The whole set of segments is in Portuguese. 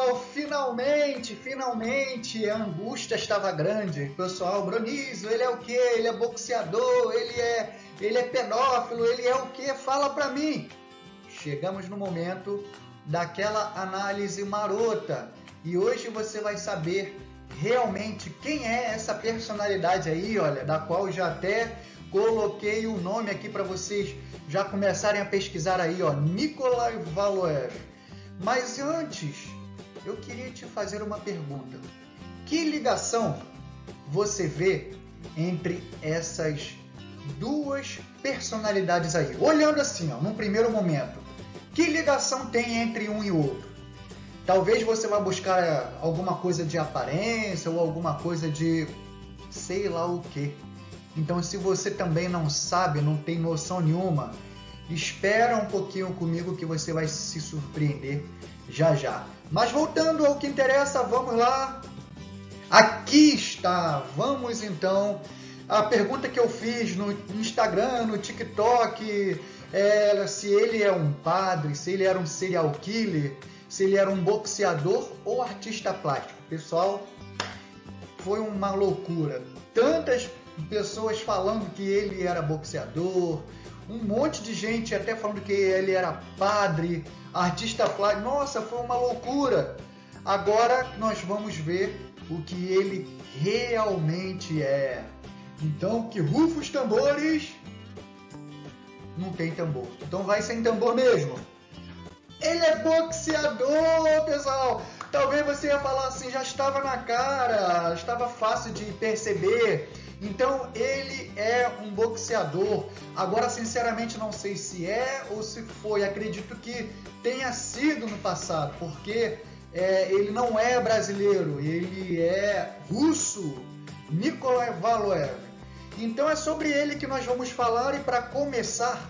pessoal, finalmente, a angústia estava grande. Pessoal, Bronísio, ele é o quê? Ele é boxeador, ele é pedófilo, ele é o quê? Fala pra mim. Chegamos no momento daquela análise marota e hoje você vai saber realmente quem é essa personalidade aí, olha, da qual já até coloquei o nome aqui para vocês já começarem a pesquisar aí, ó, Nikolai Valuev. Mas antes, eu queria te fazer uma pergunta. Que ligação você vê entre essas duas personalidades aí? Olhando assim, ó, num primeiro momento, que ligação tem entre um e outro? Talvez você vá buscar alguma coisa de aparência ou alguma coisa de sei lá o quê. Então, se você também não sabe, não tem noção nenhuma, espera um pouquinho comigo que você vai se surpreender já já. Mas voltando ao que interessa, vamos lá. Aqui está. Vamos então. A pergunta que eu fiz no Instagram, no TikTok, era se ele é um padre, se ele era um serial killer, se ele era um boxeador ou artista plástico. Pessoal, foi uma loucura. Tantas pessoas falando que ele era boxeador, um monte de gente até falando que ele era padre, artista plástico. Nossa, foi uma loucura. Agora nós vamos ver o que ele realmente é. Então, que rufa os tambores. Não tem tambor. Então vai sem tambor mesmo. Ele é boxeador, pessoal. Talvez você ia falar assim, já estava na cara, estava fácil de perceber. Então ele é um boxeador. Agora, sinceramente, não sei se é ou se foi. Acredito que tenha sido no passado, porque ele não é brasileiro, ele é russo. Nikolai Valuev. Então é sobre ele que nós vamos falar e para começar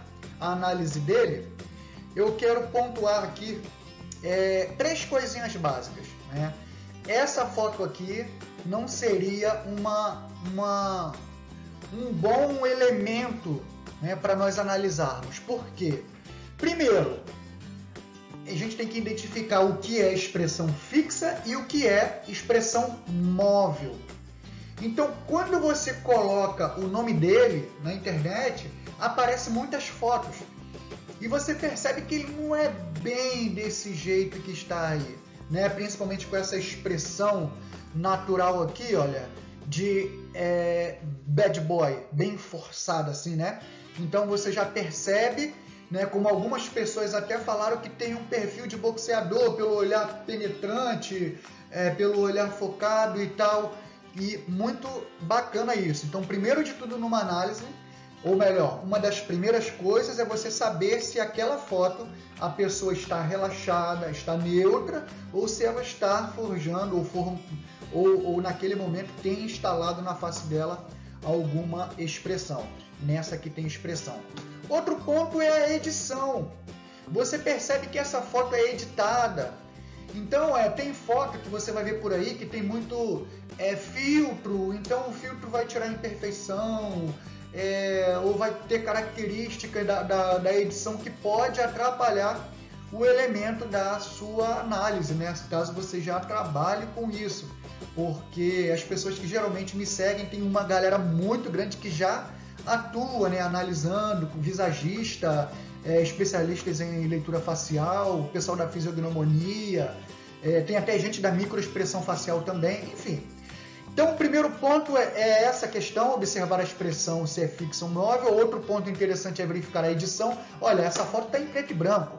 a análise dele, eu quero pontuar aqui três coisinhas básicas, né? Essa foto aqui não seria um bom elemento, né, para nós analisarmos. Por quê? Primeiro, a gente tem que identificar o que é expressão fixa e o que é expressão móvel. Então, quando você coloca o nome dele na internet, aparecem muitas fotos. E você percebe que ele não é bem desse jeito que está aí, né? Principalmente com essa expressão natural aqui, olha, de bad boy, bem forçada assim, né? Então você já percebe, né, como algumas pessoas até falaram que tem um perfil de boxeador pelo olhar penetrante, pelo olhar focado e tal. E muito bacana isso. Então, primeiro de tudo numa análise, ou melhor, uma das primeiras coisas é você saber se aquela foto a pessoa está relaxada, está neutra, ou se ela está forjando ou naquele momento tem instalado na face dela alguma expressão. Nessa aqui tem expressão. Outro ponto é a edição. Você percebe que essa foto é editada. Então, tem foto que você vai ver por aí que tem muito filtro, então o filtro vai tirar imperfeição, ou vai ter característica da edição que pode atrapalhar o elemento da sua análise, né? Caso você já trabalhe com isso, porque as pessoas que geralmente me seguem, tem uma galera muito grande que já atua, né, analisando, com visagista, especialistas em leitura facial, pessoal da fisiognomonia, tem até gente da microexpressão facial também, enfim. Então, o primeiro ponto é essa questão, observar a expressão, se é fixa ou móvel. Outro ponto interessante é verificar a edição. Olha, essa foto está em preto e branco.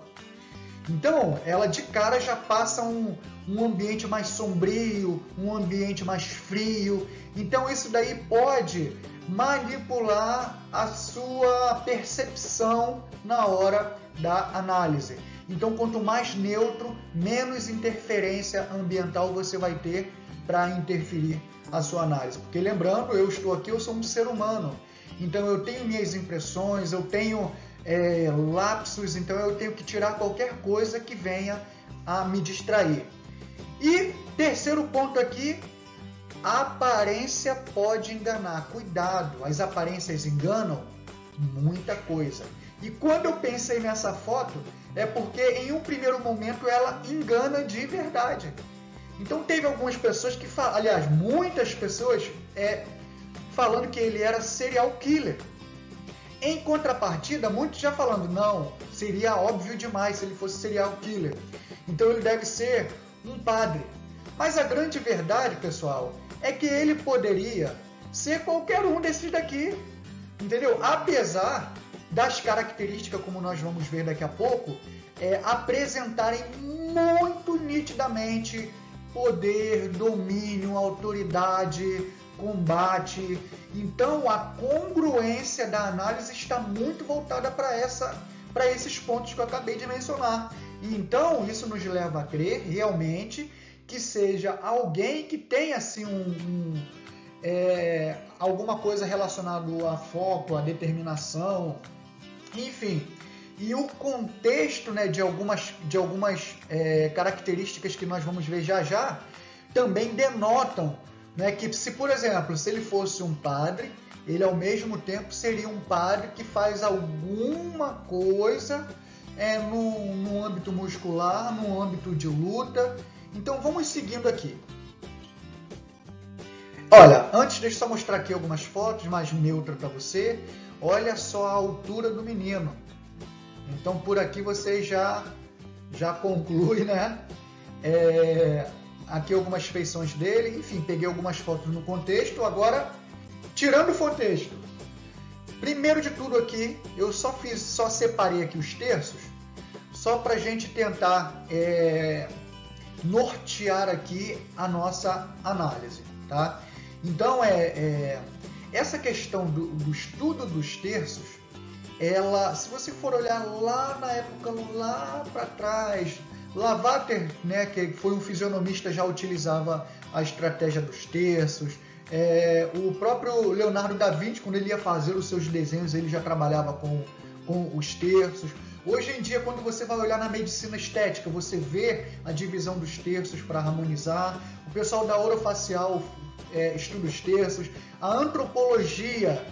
Então, ela de cara já passa um ambiente mais sombrio, um ambiente mais frio. Então, isso daí pode manipular a sua percepção na hora da análise. Então, quanto mais neutro, menos interferência ambiental você vai ter para interferir a sua análise. Porque lembrando, eu estou aqui, eu sou um ser humano. Então, eu tenho minhas impressões, eu tenho lapsos, então eu tenho que tirar qualquer coisa que venha a me distrair. E terceiro ponto aqui, a aparência pode enganar. Cuidado, as aparências enganam muita coisa. E quando eu pensei nessa foto, é porque em um primeiro momento ela engana de verdade. Então teve algumas pessoas que aliás, muitas pessoas falando que ele era serial killer. Em contrapartida, muitos já falando, não, seria óbvio demais se ele fosse serial killer. Então ele deve ser um padre. Mas a grande verdade, pessoal, é que ele poderia ser qualquer um desses daqui. Entendeu? Apesar das características, como nós vamos ver daqui a pouco, apresentarem muito nitidamente poder, domínio, autoridade, combate. Então a congruência da análise está muito voltada para esses pontos que eu acabei de mencionar. E então isso nos leva a crer realmente que seja alguém que tenha assim alguma coisa relacionada a foco, a determinação, enfim. E o contexto, né, de algumas características que nós vamos ver já também denotam, né, que se, por exemplo, se ele fosse um padre, ele ao mesmo tempo seria um padre que faz alguma coisa no âmbito muscular, no âmbito de luta. Então vamos seguindo aqui. Olha, antes deixa eu só mostrar aqui algumas fotos mais neutras para você. Olha só a altura do menino. Então por aqui você já conclui, né? Aqui algumas feições dele. Enfim, peguei algumas fotos no contexto. Agora, tirando o contexto. Primeiro de tudo aqui, eu só separei aqui os terços, só para a gente tentar nortear aqui a nossa análise, tá? Então, essa questão do estudo dos terços, se você for olhar lá na época, lá para trás, Lavater, né, que foi um fisionomista, já utilizava a estratégia dos terços. O próprio Leonardo da Vinci, quando ele ia fazer os seus desenhos, ele já trabalhava com os terços. Hoje em dia, quando você vai olhar na medicina estética, você vê a divisão dos terços para harmonizar. O pessoal da orofacial estuda os terços. A antropologia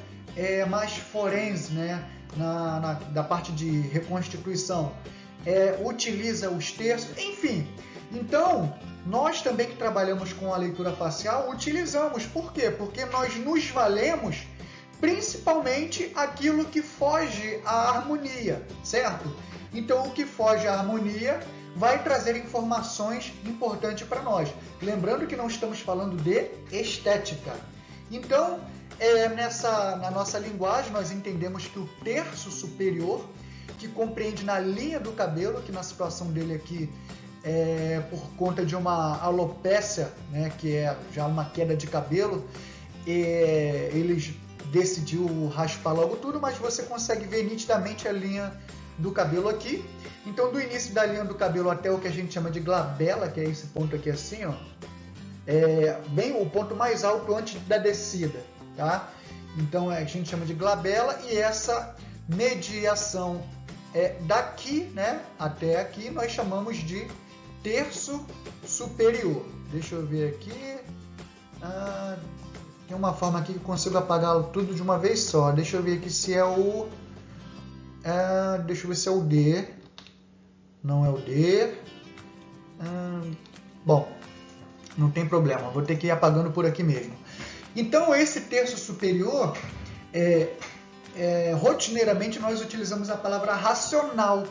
mais forense, né, da parte de reconstituição, utiliza os terços. Enfim, então, nós também que trabalhamos com a leitura facial, utilizamos. Por quê? Porque nós nos valemos principalmente aquilo que foge à harmonia, certo? Então, o que foge à harmonia vai trazer informações importantes para nós. Lembrando que não estamos falando de estética. Então, na nossa linguagem, nós entendemos que o terço superior, que compreende na linha do cabelo, que na situação dele aqui, por conta de uma alopécia, né, que é já uma queda de cabelo, ele decidiu raspar logo tudo, mas você consegue ver nitidamente a linha do cabelo aqui. Então, do início da linha do cabelo até o que a gente chama de glabela, que é esse ponto aqui assim, ó, bem o ponto mais alto antes da descida, tá? Então, a gente chama de glabela, e essa mediação daqui, né, até aqui, nós chamamos de terço superior. Deixa eu ver aqui. Tem uma forma aqui que eu consigo apagar tudo de uma vez só. Deixa eu ver aqui se é o... deixa eu ver se é o D. Não é o D. Bom, não tem problema. Vou ter que ir apagando por aqui mesmo. Então, esse terço superior, rotineiramente nós utilizamos a palavra racional,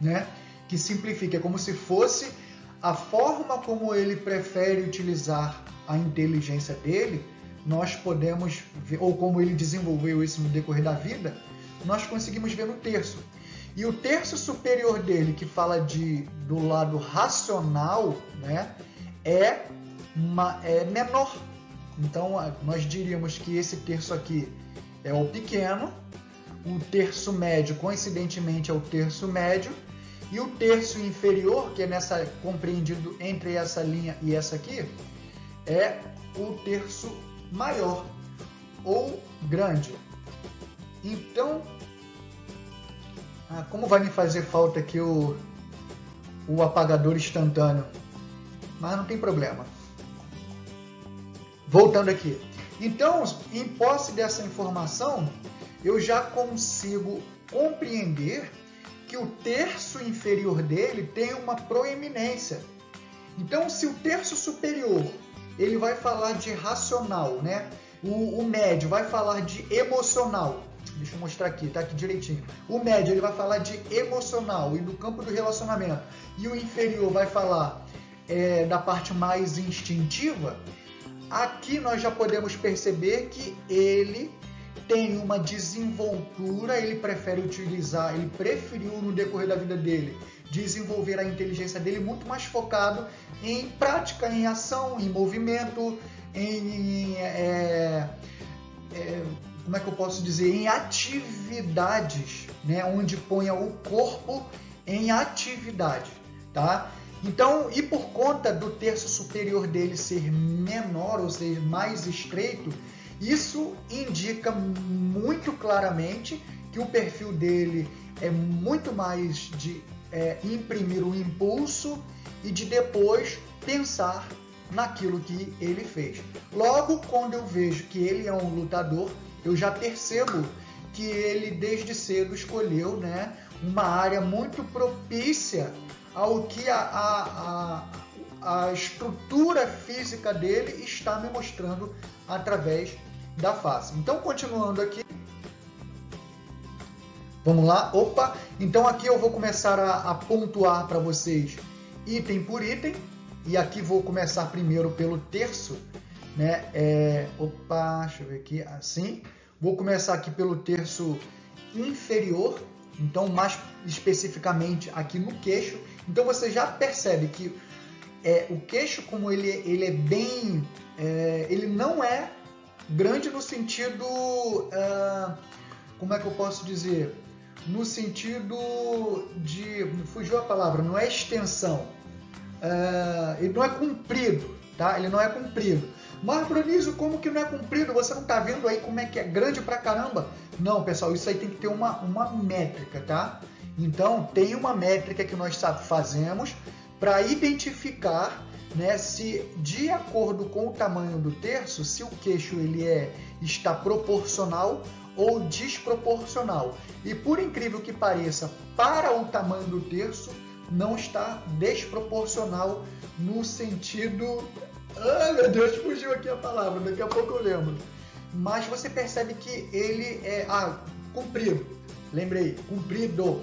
né? Que simplifica, é como se fosse a forma como ele prefere utilizar a inteligência dele. Nós podemos ver, ou como ele desenvolveu isso no decorrer da vida, nós conseguimos ver no terço. E o terço superior dele, que fala do lado racional, né, é menor. Então, nós diríamos que esse terço aqui é o pequeno, o terço médio, coincidentemente, é o terço médio, e o terço inferior, que é compreendido entre essa linha e essa aqui, é o terço maior ou grande. Então, como vai me fazer falta aqui o apagador instantâneo, mas não tem problema. Voltando aqui. Então, em posse dessa informação, eu já consigo compreender que o terço inferior dele tem uma proeminência. Então, se o terço superior ele vai falar de racional, né? O médio vai falar de emocional. Deixa eu mostrar aqui, tá aqui direitinho. O médio ele vai falar de emocional e do campo do relacionamento. E o inferior vai falar da parte mais instintiva. Aqui nós já podemos perceber que ele tem uma desenvoltura, ele preferiu no decorrer da vida dele desenvolver a inteligência dele muito mais focado em prática, em ação, em movimento, como é que eu posso dizer? Em atividades, né? Onde ponha o corpo em atividade, tá? Então, e por conta do terço superior dele ser menor, ou seja, mais estreito, isso indica muito claramente que o perfil dele é muito mais de imprimir o impulso e de depois pensar naquilo que ele fez. Logo, quando eu vejo que ele é um lutador, eu já percebo que ele desde cedo escolheu, né, uma área muito propícia ao que a estrutura física dele está me mostrando através da face. Então, continuando aqui, vamos lá, opa, então aqui eu vou começar a pontuar para vocês item por item, e aqui vou começar primeiro pelo terço, né, deixa eu ver aqui, assim, vou começar aqui pelo terço inferior, então mais especificamente aqui no queixo. Então você já percebe que o queixo, como ele é bem, ele não é grande no sentido, como é que eu posso dizer? No sentido de, fugiu a palavra, não é extensão, ele não é comprido, tá? Ele não é comprido. Mas, Bronísio, como que não é comprido? Você não tá vendo aí como é que é grande pra caramba? Não, pessoal, isso aí tem que ter uma métrica, tá? Então, tem uma métrica que nós fazemos para identificar, né, se de acordo com o tamanho do terço, se o queixo está proporcional ou desproporcional. E por incrível que pareça, para o tamanho do terço, não está desproporcional no sentido... Ah, meu Deus, fugiu aqui a palavra, daqui a pouco eu lembro. Mas você percebe que ele é... comprido. Lembrei, comprido.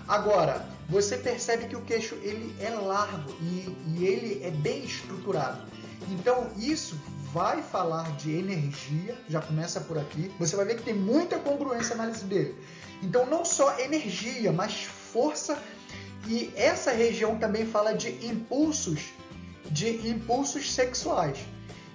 Agora, você percebe que o queixo ele é largo e ele é bem estruturado. Então, isso vai falar de energia, já começa por aqui. Você vai ver que tem muita congruência na análise dele. Então, não só energia, mas força. E essa região também fala de impulsos sexuais.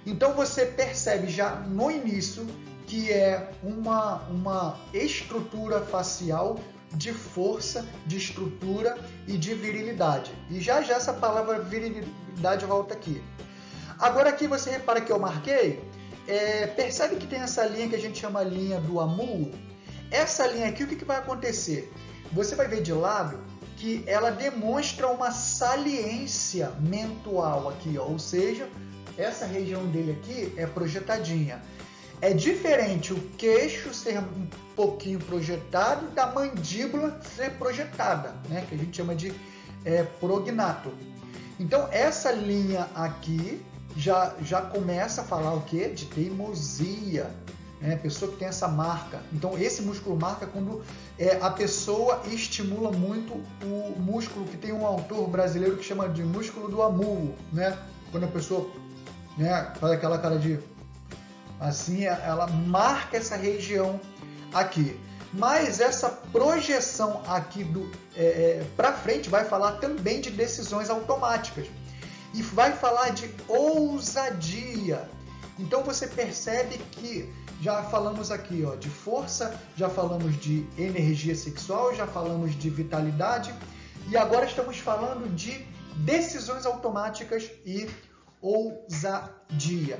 Então, você percebe já no início que é uma estrutura facial de força, de estrutura e de virilidade. E já essa palavra virilidade volta aqui. Agora aqui você repara que eu marquei, percebe que tem essa linha que a gente chama linha do Amu? Essa linha aqui, o que vai acontecer? Você vai ver de lado que ela demonstra uma saliência mental aqui, ó, ou seja, essa região dele aqui é projetadinha. É diferente o queixo ser um pouquinho projetado da mandíbula ser projetada, né? Que a gente chama de prognato. Então, essa linha aqui já começa a falar o quê? De teimosia, né? Pessoa que tem essa marca. Então, esse músculo marca quando a pessoa estimula muito o músculo, que tem um autor brasileiro que chama de músculo do Amu, né? Quando a pessoa, né, faz aquela cara de... Assim, ela marca essa região aqui. Mas essa projeção aqui para frente vai falar também de decisões automáticas. E vai falar de ousadia. Então você percebe que já falamos aqui, ó, de força, já falamos de energia sexual, já falamos de vitalidade. E agora estamos falando de decisões automáticas e ousadia.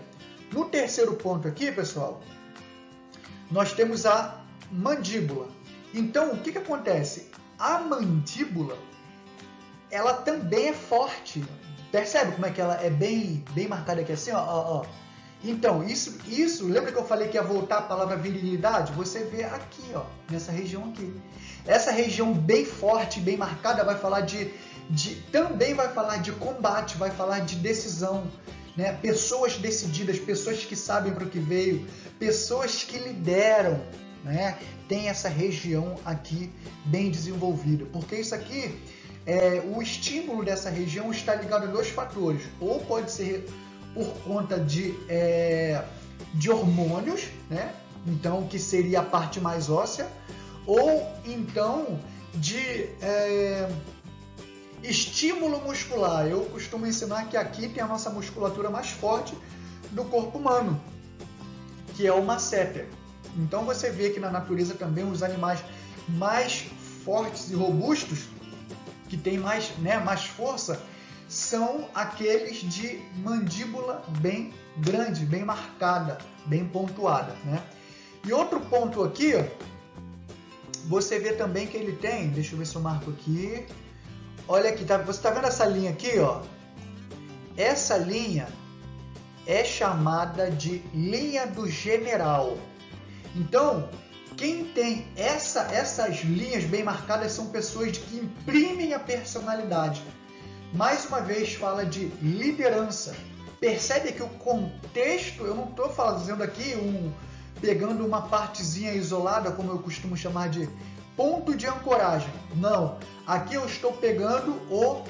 No terceiro ponto aqui, pessoal, nós temos a mandíbula. Então, o que acontece? A mandíbula, ela também é forte. Percebe como é que ela é bem marcada aqui assim? Ó. Então, isso, lembra que eu falei que ia voltar a palavra virilidade? Você vê aqui, ó, nessa região aqui. Essa região bem forte, bem marcada, vai falar também vai falar de combate, vai falar de decisão, né? Pessoas decididas, pessoas que sabem para o que veio, pessoas que lideram, né? Tem essa região aqui bem desenvolvida, porque isso aqui, o estímulo dessa região está ligado a dois fatores, ou pode ser por conta de hormônios, né? Então, que seria a parte mais óssea, ou então de estímulo muscular. Eu costumo ensinar que aqui tem a nossa musculatura mais forte do corpo humano, que é o masseter. Então você vê que na natureza também os animais mais fortes e robustos, que têm mais força, são aqueles de mandíbula bem grande, bem marcada, bem pontuada, né? E outro ponto aqui, você vê também que ele tem, deixa eu ver se eu marco aqui, olha aqui, você está vendo essa linha aqui, ó? Essa linha é chamada de linha do general. Então, quem tem essas linhas bem marcadas são pessoas que imprimem a personalidade. Mais uma vez fala de liderança. Percebe que o contexto, eu não estou fazendo aqui pegando uma partezinha isolada, como eu costumo chamar de ponto de ancoragem. Não, aqui eu estou pegando o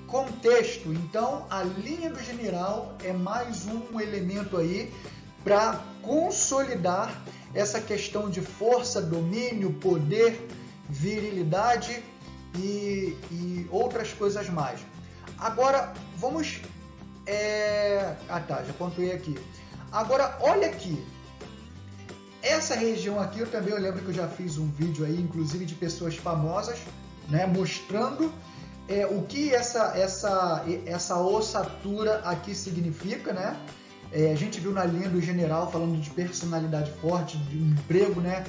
contexto. Então, a linha do general é mais um elemento aí para consolidar essa questão de força, domínio, poder, virilidade e outras coisas mais. Agora, vamos... já pontuei aqui. Agora, olha aqui. Essa região aqui, eu lembro que eu já fiz um vídeo aí, inclusive de pessoas famosas, né, mostrando o que essa ossatura aqui significa, né? A gente viu na linha do general falando de personalidade forte, de emprego, né?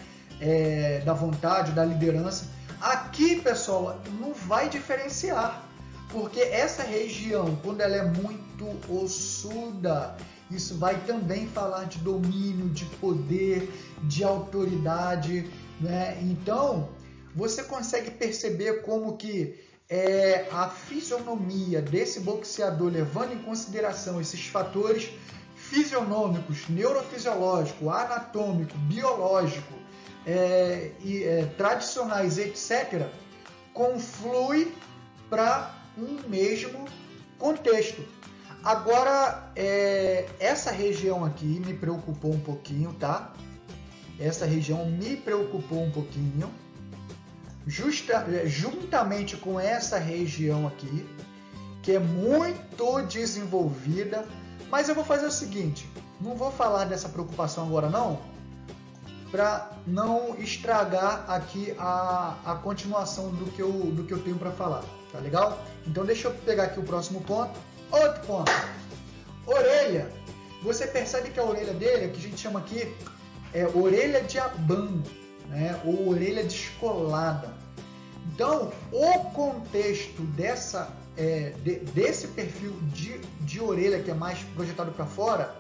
Da vontade, da liderança. Aqui, pessoal, não vai diferenciar, porque essa região, quando ela é muito ossuda, isso vai também falar de domínio, de poder, de autoridade, né? Então, você consegue perceber como que a fisionomia desse boxeador, levando em consideração esses fatores fisionômicos, neurofisiológico, anatômico, biológico, tradicionais, etc., conflui para um mesmo contexto. Agora, essa região aqui me preocupou um pouquinho, tá? Essa região me preocupou um pouquinho, juntamente com essa região aqui, que é muito desenvolvida. Mas eu vou fazer o seguinte, não vou falar dessa preocupação agora não, para não estragar aqui a continuação do que eu tenho para falar, tá legal? Então deixa eu pegar aqui o próximo ponto. Outro ponto, orelha. Você percebe que a orelha dele, que a gente chama aqui, orelha de abano, né? Ou orelha descolada. Então, o contexto desse perfil de orelha que é mais projetado para fora,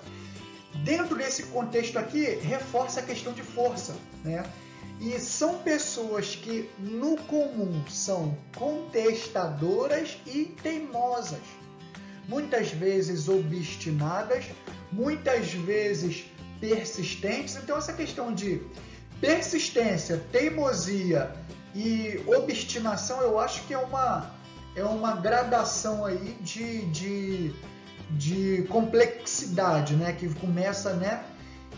dentro desse contexto aqui, reforça a questão de força, né? E são pessoas que, no comum, são contestadoras e teimosas. Muitas vezes obstinadas, muitas vezes persistentes. Então, essa questão de persistência, teimosia e obstinação, eu acho que é uma gradação aí de complexidade, né? Que começa, né?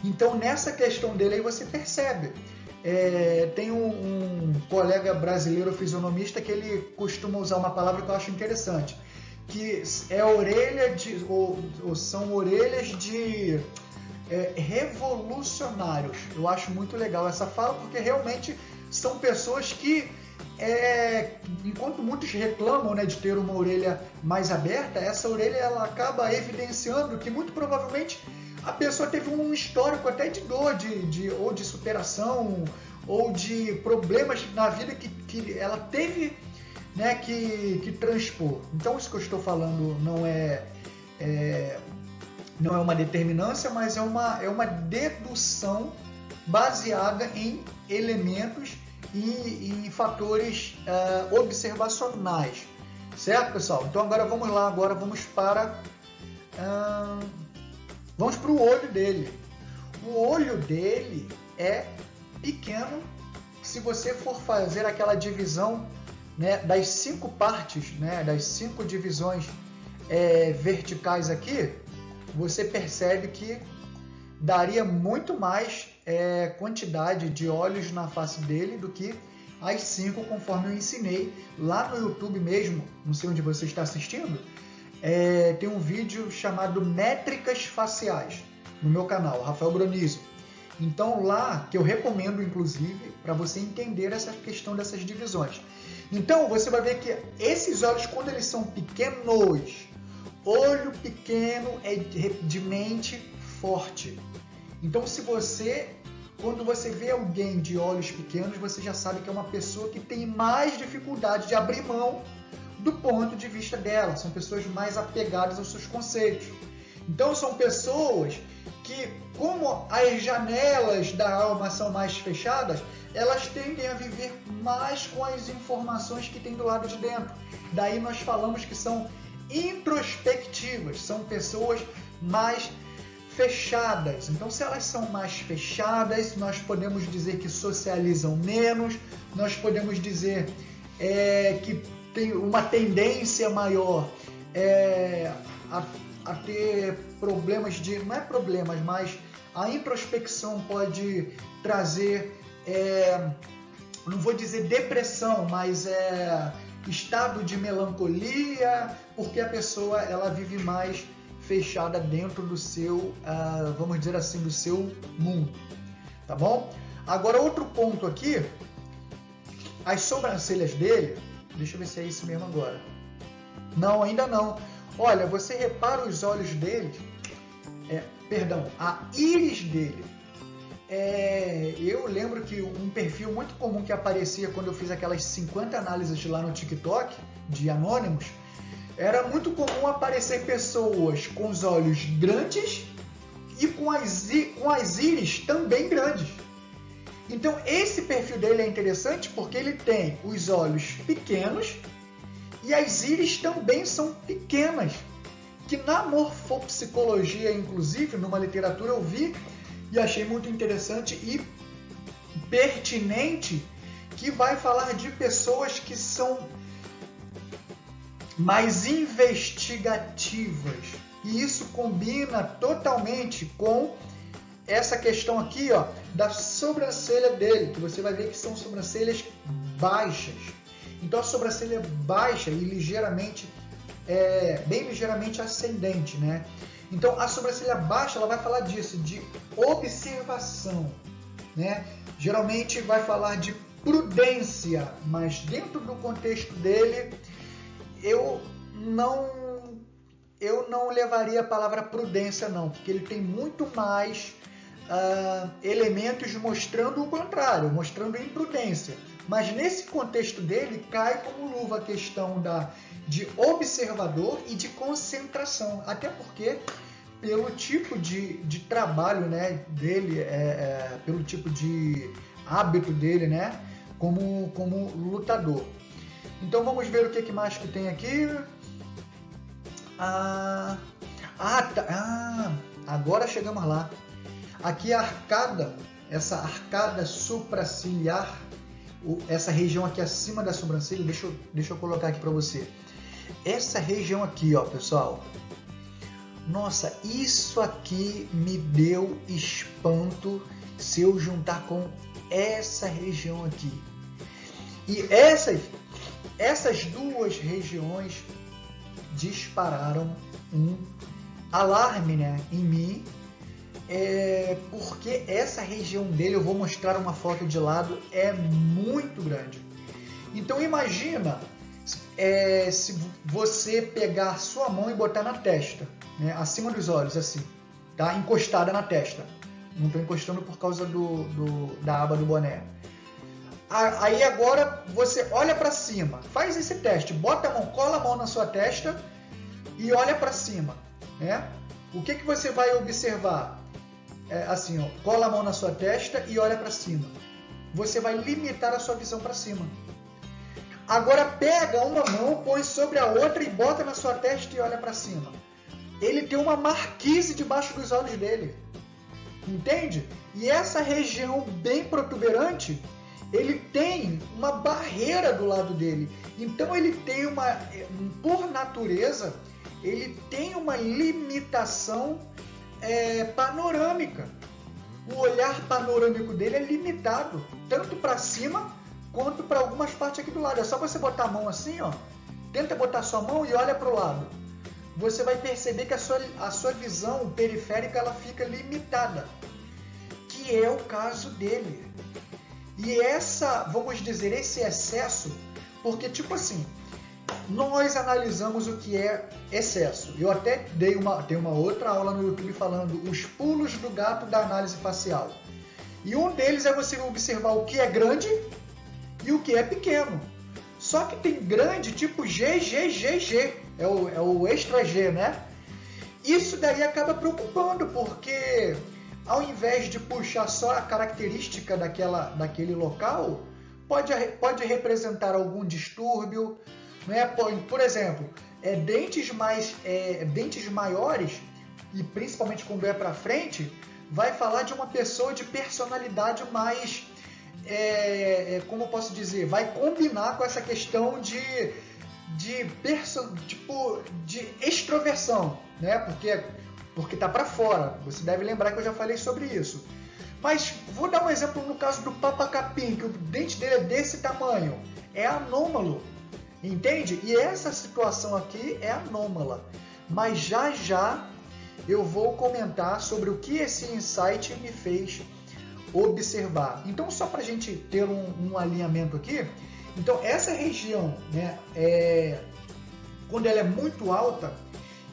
Então, nessa questão dele aí você percebe. Tem um colega brasileiro fisionomista que ele costuma usar uma palavra que eu acho interessante, que é orelha de, ou são orelhas de revolucionários. Eu acho muito legal essa fala, porque realmente são pessoas que, enquanto muitos reclamam, né, de ter uma orelha mais aberta, essa orelha ela acaba evidenciando que muito provavelmente a pessoa teve um histórico até de dor, ou de superação, ou de problemas na vida que ela teve, né, que transpor. Então isso que eu estou falando não não é uma determinância, mas é uma dedução baseada em elementos e em fatores observacionais, certo, pessoal? Então agora vamos lá, vamos para o olho dele. O olho dele é pequeno. Se você for fazer aquela divisão, né, das 5 partes, né, das 5 divisões verticais aqui, você percebe que daria muito mais quantidade de olhos na face dele do que as 5, conforme eu ensinei lá no YouTube mesmo. Não sei onde você está assistindo, tem um vídeo chamado Métricas Faciais no meu canal, Rafael Bronizo. Então lá, que eu recomendo inclusive, para você entender essa questão dessas divisões. Então você vai ver que esses olhos, quando eles são pequenos, olho pequeno é de mente forte. Então quando você vê alguém de olhos pequenos, você já sabe que é uma pessoa que tem mais dificuldade de abrir mão do ponto de vista dela. São pessoas mais apegadas aos seus conceitos. Então são pessoas que, como as janelas da alma são mais fechadas, elas tendem a viver mais com as informações que tem do lado de dentro. Daí nós falamos que são introspectivas, são pessoas mais fechadas. Então, se elas são mais fechadas, nós podemos dizer que socializam menos, nós podemos dizer que tem uma tendência maior a ter problemas não é problemas, mas a introspecção pode trazer, não vou dizer depressão, mas estado de melancolia, porque a pessoa ela vive mais fechada dentro do seu, vamos dizer assim, do seu mundo, tá bom? Agora, outro ponto aqui, as sobrancelhas dele, deixa eu ver se é isso mesmo agora. Não, ainda não. Olha, você repara os olhos dele, a íris dele. Eu lembro que um perfil muito comum que aparecia quando eu fiz aquelas 50 análises lá no TikTok, de anônimos, era muito comum aparecer pessoas com os olhos grandes e com as íris também grandes. Então esse perfil dele é interessante porque ele tem os olhos pequenos e as íris também são pequenas, que na morfopsicologia, inclusive, numa literatura eu vi e achei muito interessante e pertinente, que vai falar de pessoas que são mais investigativas. E isso combina totalmente com essa questão aqui, ó, da sobrancelha dele, que você vai ver que são sobrancelhas baixas. Então a sobrancelha é baixa e ligeiramente, bem ligeiramente ascendente, né? Então a sobrancelha baixa, ela vai falar disso, de observação, né? Geralmente vai falar de prudência, mas dentro do contexto dele, eu não levaria a palavra prudência não, porque ele tem muito mais elementos mostrando o contrário, mostrando imprudência. Mas nesse contexto dele, cai como luva a questão de observador e de concentração. Até porque, pelo tipo de trabalho, né, dele, pelo tipo de hábito dele, né, como lutador. Então vamos ver o que mais que tem aqui. Agora chegamos lá. Aqui a arcada, essa arcada supraciliar, essa região aqui acima da sobrancelha, deixa eu colocar aqui para você. Essa região aqui, ó, pessoal. Nossa, isso aqui me deu espanto se eu juntar com essa região aqui. E essas duas regiões dispararam um alarme, né, em mim. Porque essa região dele, eu vou mostrar uma foto de lado, é muito grande. Então imagina se você pegar sua mão e botar na testa, né, acima dos olhos, assim, tá? Encostada na testa. Não estou encostando por causa da aba do boné. Aí agora você olha para cima, faz esse teste, bota a mão, cola a mão na sua testa e olha para cima, né? o que você vai observar? Assim, ó, cola a mão na sua testa e olha para cima. Você vai limitar a sua visão para cima. Agora pega uma mão, põe sobre a outra e bota na sua testa e olha para cima. Ele tem uma marquise debaixo dos olhos dele. Entende? E essa região bem protuberante, ele tem uma barreira do lado dele. Então ele tem por natureza, ele tem uma limitação panorâmica. O olhar panorâmico dele é limitado, tanto para cima quanto para algumas partes aqui do lado. É só você botar a mão assim, ó. Tenta botar a sua mão e olha para o lado. Você vai perceber que a sua visão periférica ela fica limitada, que é o caso dele. E vamos dizer, esse excesso, porque tipo assim, nós analisamos o que é excesso. Eu até tenho uma outra aula no YouTube falando os pulos do gato da análise facial. E um deles é você observar o que é grande e o que é pequeno. Só que tem grande tipo GGGG, é o extra G, né? Isso daí acaba preocupando, porque ao invés de puxar só a característica daquele local, pode representar algum distúrbio, né? Por exemplo, dentes maiores, e principalmente quando é para frente, vai falar de uma pessoa de personalidade mais, como eu posso dizer, vai combinar com essa questão de extroversão, né? Porque tá para fora. Você deve lembrar que eu já falei sobre isso. Mas vou dar um exemplo no caso do Papacapim, que o dente dele é desse tamanho. É anômalo, entende? E essa situação aqui é anômala. Mas já eu vou comentar sobre o que esse insight me fez observar. Então, só para a gente ter um alinhamento aqui, então essa região, né, quando ela é muito alta,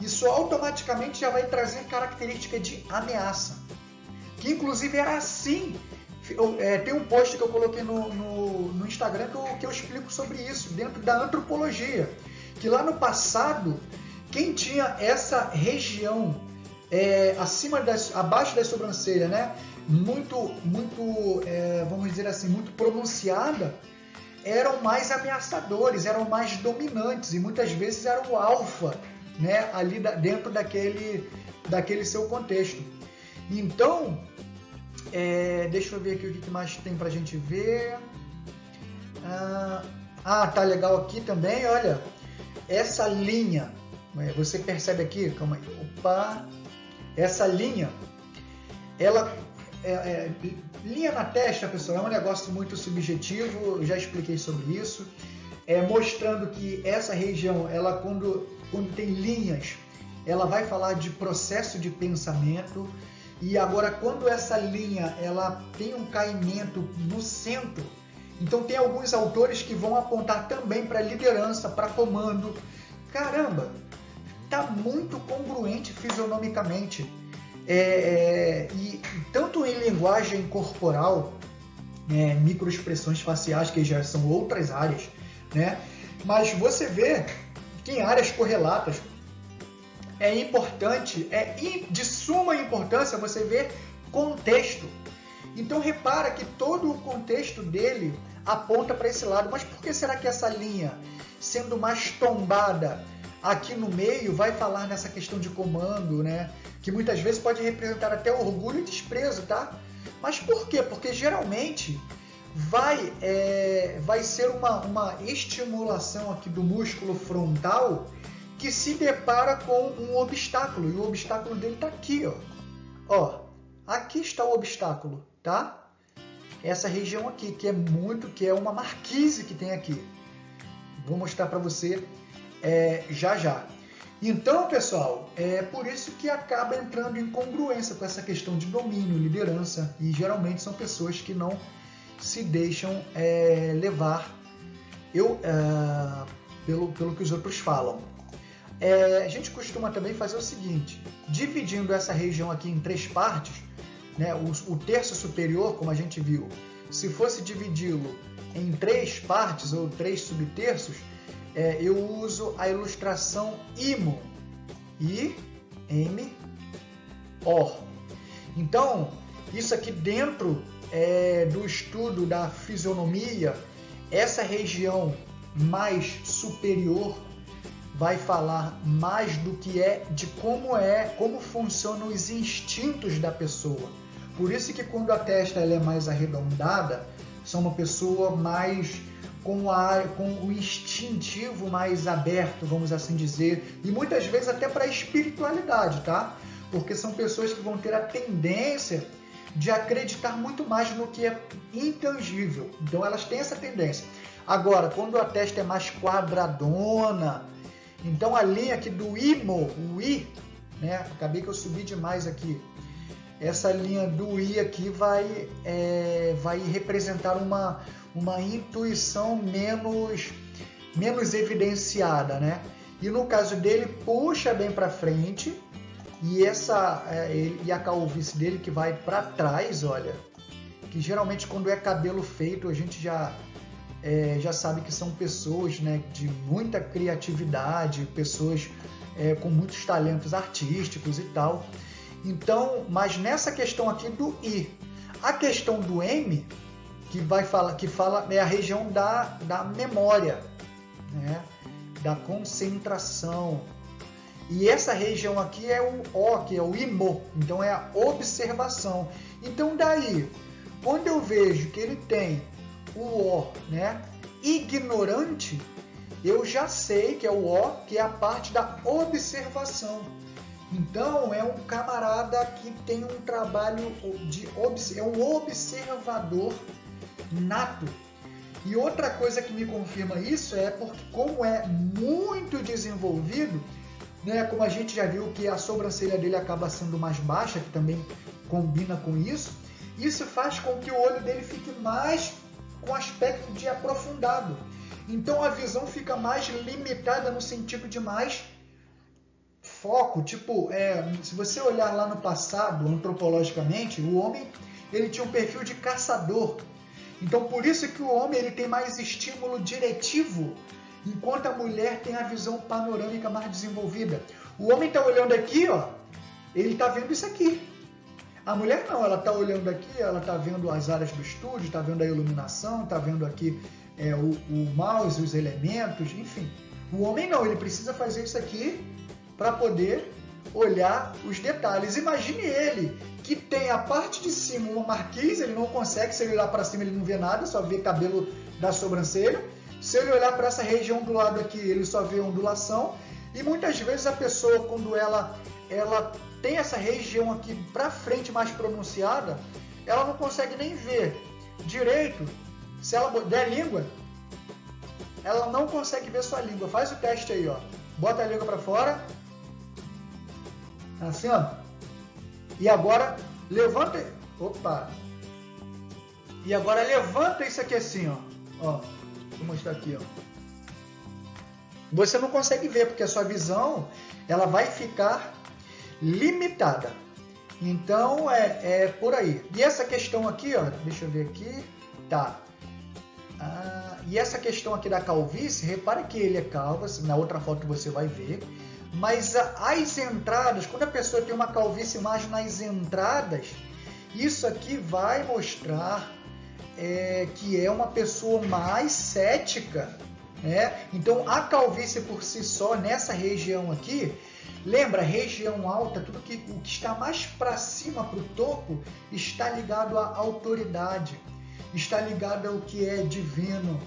isso automaticamente já vai trazer característica de ameaça, que inclusive era assim. Tem um post que eu coloquei no Instagram que eu explico sobre isso, dentro da antropologia, que lá no passado, quem tinha essa região abaixo da sobrancelha, né, muito, vamos dizer assim, muito pronunciada, eram mais ameaçadores, eram mais dominantes e muitas vezes eram o alfa, né, ali dentro daquele seu contexto. Então, deixa eu ver aqui o que mais tem pra gente ver. Tá legal aqui também, olha, essa linha, você percebe aqui, calma aí, essa linha, ela linha na testa, pessoal, é um negócio muito subjetivo, eu já expliquei sobre isso, mostrando que essa região, ela quando tem linhas, ela vai falar de processo de pensamento. E agora, quando essa linha ela tem um caimento no centro, então tem alguns autores que vão apontar também para liderança, para comando. Caramba, tá muito congruente fisionomicamente. E tanto em linguagem corporal, microexpressões faciais, que já são outras áreas, né? Mas você vê que em áreas correlatas é importante, de suma importância você ver contexto. Então repara que todo o contexto dele aponta para esse lado. Mas por que será que essa linha, sendo mais tombada aqui no meio, vai falar nessa questão de comando, né? Que muitas vezes pode representar até orgulho e desprezo, tá? Mas por quê? Porque geralmente vai ser uma estimulação aqui do músculo frontal que se depara com um obstáculo, e o obstáculo dele está aqui, ó. Aqui está o obstáculo, tá? Essa região aqui, que é uma marquise que tem aqui. Vou mostrar para você já. Então, pessoal, é por isso que acaba entrando em congruência com essa questão de domínio, liderança, e geralmente são pessoas que não se deixam levar pelo que os outros falam. A gente costuma também fazer o seguinte, dividindo essa região aqui em 3 partes, né, o terço superior, como a gente viu, se fosse dividi-lo em 3 partes ou 3 subterços, eu uso a ilustração IMO, I-M-O, Or. Então, isso aqui dentro do estudo da fisionomia, essa região mais superior vai falar mais do que de como funcionam os instintos da pessoa. Por isso que quando a testa ela é mais arredondada, são uma pessoa mais com o instintivo mais aberto, vamos assim dizer, e muitas vezes até para a espiritualidade, tá? Porque são pessoas que vão ter a tendência de acreditar muito mais no que é intangível. Então elas têm essa tendência. Agora, quando a testa é mais quadradona, então a linha aqui do IMO, o I, né? Acabei que eu subi demais aqui. Essa linha do I aqui vai representar uma intuição menos evidenciada, né? E no caso dele, puxa bem para frente. E a calvície dele que vai para trás, olha, que geralmente quando é cabelo feito a gente já sabe que são pessoas, né, de muita criatividade, pessoas com muitos talentos artísticos e tal. Então, mas nessa questão aqui do I, a questão do M, que fala é a região da memória, né, da concentração. E essa região aqui é o O, que é o IMO, então é a observação. Então daí, quando eu vejo que ele tem o O, né, ignorante, eu já sei que é o O, que é a parte da observação. Então é um camarada que tem um trabalho é um observador nato. E outra coisa que me confirma isso é porque como é muito desenvolvido, né, como a gente já viu que a sobrancelha dele acaba sendo mais baixa, que também combina com isso, isso faz com que o olho dele fique mais com aspecto de aprofundado. Então a visão fica mais limitada no sentido de mais foco. Tipo, se você olhar lá no passado, antropologicamente, o homem ele tinha um perfil de caçador. Então por isso que o homem ele tem mais estímulo diretivo, enquanto a mulher tem a visão panorâmica mais desenvolvida. O homem está olhando aqui, ó, ele está vendo isso aqui. A mulher não, ela está olhando aqui, ela está vendo as áreas do estúdio, está vendo a iluminação, está vendo aqui o mouse, os elementos, enfim. O homem não, ele precisa fazer isso aqui para poder olhar os detalhes. Imagine ele, que tem a parte de cima uma marquise, ele não consegue, se ele olhar para cima ele não vê nada, só vê cabelo da sobrancelha. Se ele olhar para essa região do lado aqui, ele só vê ondulação. E muitas vezes a pessoa, quando ela tem essa região aqui para frente mais pronunciada, ela não consegue nem ver direito. Se ela der língua, ela não consegue ver sua língua. Faz o teste aí, ó. Bota a língua para fora. Assim, ó. E agora levanta. Opa! E agora levanta isso aqui assim, ó. Vou mostrar aqui, ó. Você não consegue ver porque a sua visão ela vai ficar limitada. Então é por aí. E essa questão aqui, ó, deixa eu ver aqui, tá? E essa questão aqui da calvície, repare que ele é calvo, assim, na outra foto você vai ver. Mas as entradas, quando a pessoa tem uma calvície mais nas entradas, isso aqui vai mostrar que é uma pessoa mais cética, né? Então a calvície por si só nessa região aqui, lembra, região alta, o que está mais para cima, para o topo, está ligado à autoridade, está ligado ao que é divino,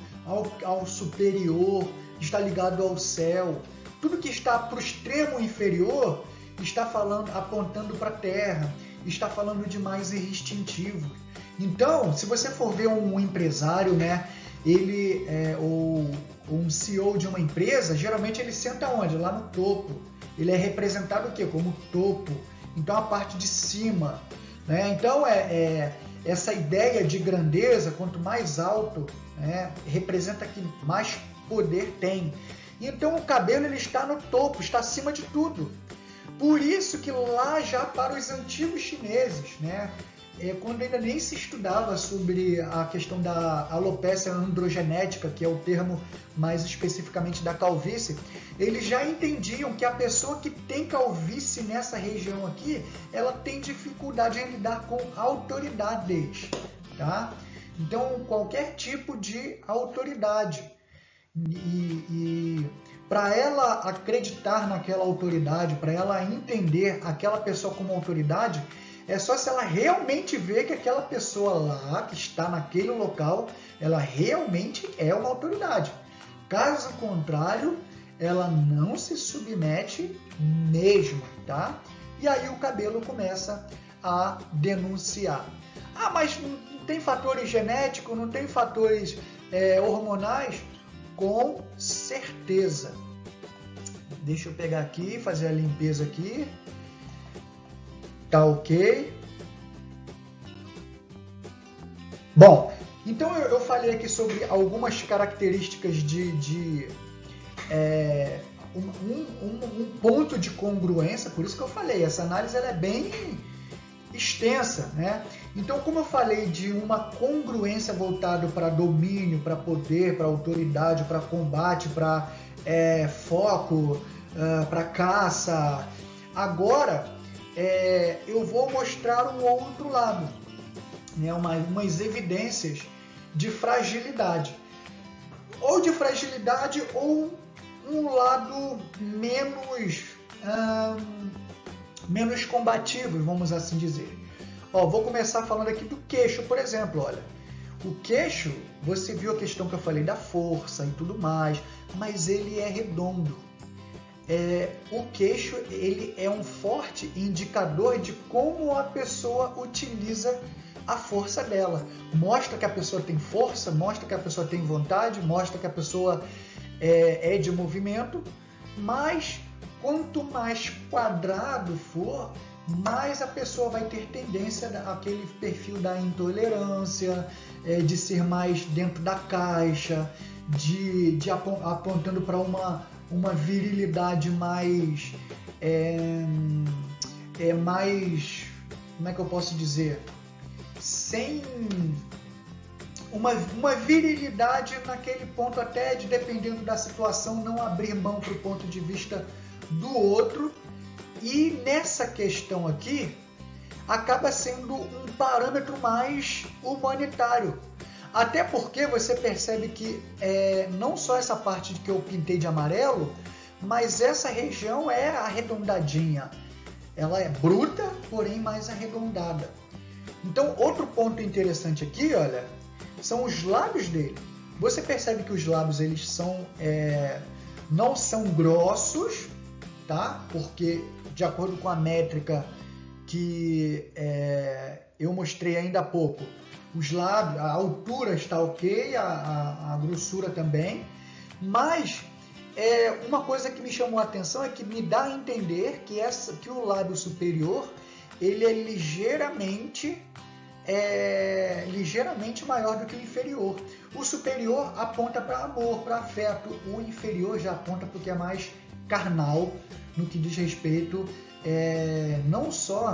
ao superior, está ligado ao céu. Tudo que está para o extremo inferior está apontando para a terra, está falando de mais instintivo. Então, se você for ver um empresário, né, ele ou um CEO de uma empresa, geralmente ele senta onde? Lá no topo. Ele é representado o quê? Como topo. Então, a parte de cima, né? Então, essa ideia de grandeza, quanto mais alto, né, representa que mais poder tem. Então, o cabelo ele está no topo, está acima de tudo. Por isso que lá já para os antigos chineses, né, quando ainda nem se estudava sobre a questão da alopecia androgenética, que é o termo mais especificamente da calvície, eles já entendiam que a pessoa que tem calvície nessa região aqui, ela tem dificuldade em lidar com autoridades, tá? Então, qualquer tipo de autoridade. E para ela acreditar naquela autoridade, para ela entender aquela pessoa como autoridade, é só se ela realmente ver que aquela pessoa lá, que está naquele local, ela realmente é uma autoridade. Caso contrário, ela não se submete mesmo, tá? E aí o cabelo começa a denunciar. Ah, mas não tem fatores genéticos, não tem fatores hormonais? Com certeza. Deixa eu pegar aqui, fazer a limpeza aqui. Tá ok. Bom, então eu falei aqui sobre algumas características de um ponto de congruência, por isso que eu falei, essa análise ela é bem extensa, né? Então, como eu falei de uma congruência voltada para domínio, para poder, para autoridade, para combate, para foco, para caça, agora eu vou mostrar um outro lado, né? Umas evidências de fragilidade, ou de fragilidade ou um lado menos combativo, vamos assim dizer. Vou começar falando aqui do queixo, por exemplo. Olha, o queixo, você viu a questão que eu falei da força e tudo mais, mas ele é redondo. O queixo, ele é um forte indicador de como a pessoa utiliza a força dela. Mostra que a pessoa tem força, mostra que a pessoa tem vontade, mostra que a pessoa é de movimento, mas quanto mais quadrado for, mais a pessoa vai ter tendência àquele perfil da intolerância, de ser mais dentro da caixa, apontando para uma virilidade mais, como é que eu posso dizer? Sem uma virilidade naquele ponto, até de, dependendo da situação, não abrir mão para o ponto de vista do outro. E nessa questão aqui, acaba sendo um parâmetro mais humanitário. Até porque você percebe que não só essa parte que eu pintei de amarelo, mas essa região é arredondadinha. Ela é bruta, porém mais arredondada. Então, outro ponto interessante aqui, olha, são os lábios dele. Você percebe que os lábios eles não são grossos, tá? Porque, de acordo com a métrica que eu mostrei ainda há pouco, os lábios, a altura está ok, a grossura também, mas uma coisa que me chamou a atenção é que me dá a entender que o lábio superior ele é ligeiramente maior do que o inferior. O superior aponta para amor, para afeto, o inferior já aponta para o que é mais carnal, no que diz respeito não só,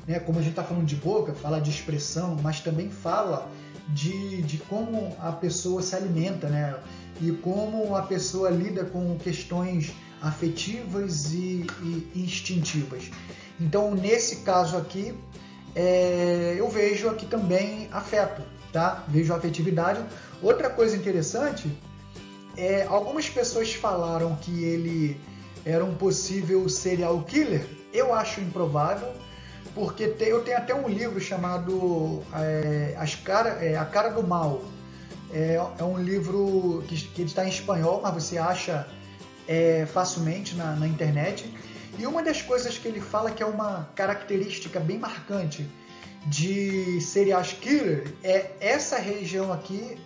né, como a gente está falando de boca, fala de expressão, mas também fala de como a pessoa se alimenta, né, e como a pessoa lida com questões afetivas e instintivas. Então, nesse caso aqui, eu vejo aqui também afeto, tá? Vejo afetividade. Outra coisa interessante algumas pessoas falaram que ele era um possível serial killer. Eu acho improvável, porque eu tenho até um livro chamado A Cara do Mal. É um livro que está em espanhol, mas você acha facilmente na internet. E uma das coisas que ele fala que é uma característica bem marcante de serial killer é essa região aqui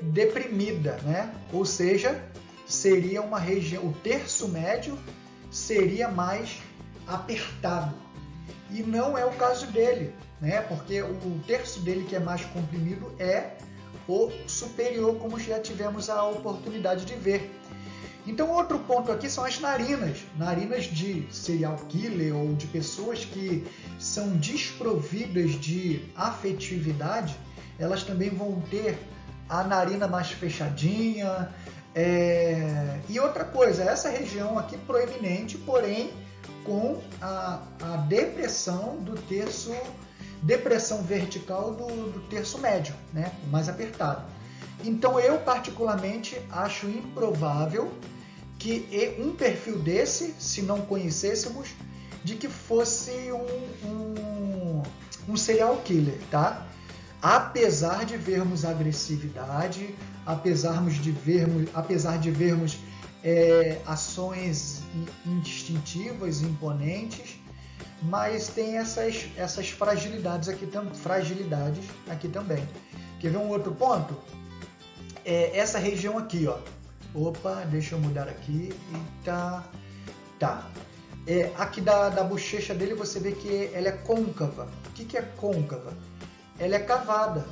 deprimida, né? Ou seja, seria uma região, o terço médio seria mais apertado. E não é o caso dele, né? Porque o terço dele que é mais comprimido é o superior, como já tivemos a oportunidade de ver. Então, outro ponto aqui são as narinas. Narinas de serial killer ou de pessoas que são desprovidas de afetividade, elas também vão ter a narina mais fechadinha. E outra coisa, essa região aqui proeminente, porém com a depressão do terço, depressão vertical do terço médio, né? Mais apertado. Então eu particularmente acho improvável que um perfil desse, se não conhecêssemos, de que fosse um serial killer, tá? Apesar de vermos agressividade, apesar de vermos ações instintivas, imponentes, mas tem essas fragilidades aqui também. Quer ver um outro ponto? Essa região aqui, ó. Opa, deixa eu mudar aqui. Tá. Aqui da bochecha dele você vê que ela é côncava. O que é côncava? Ela é cavada.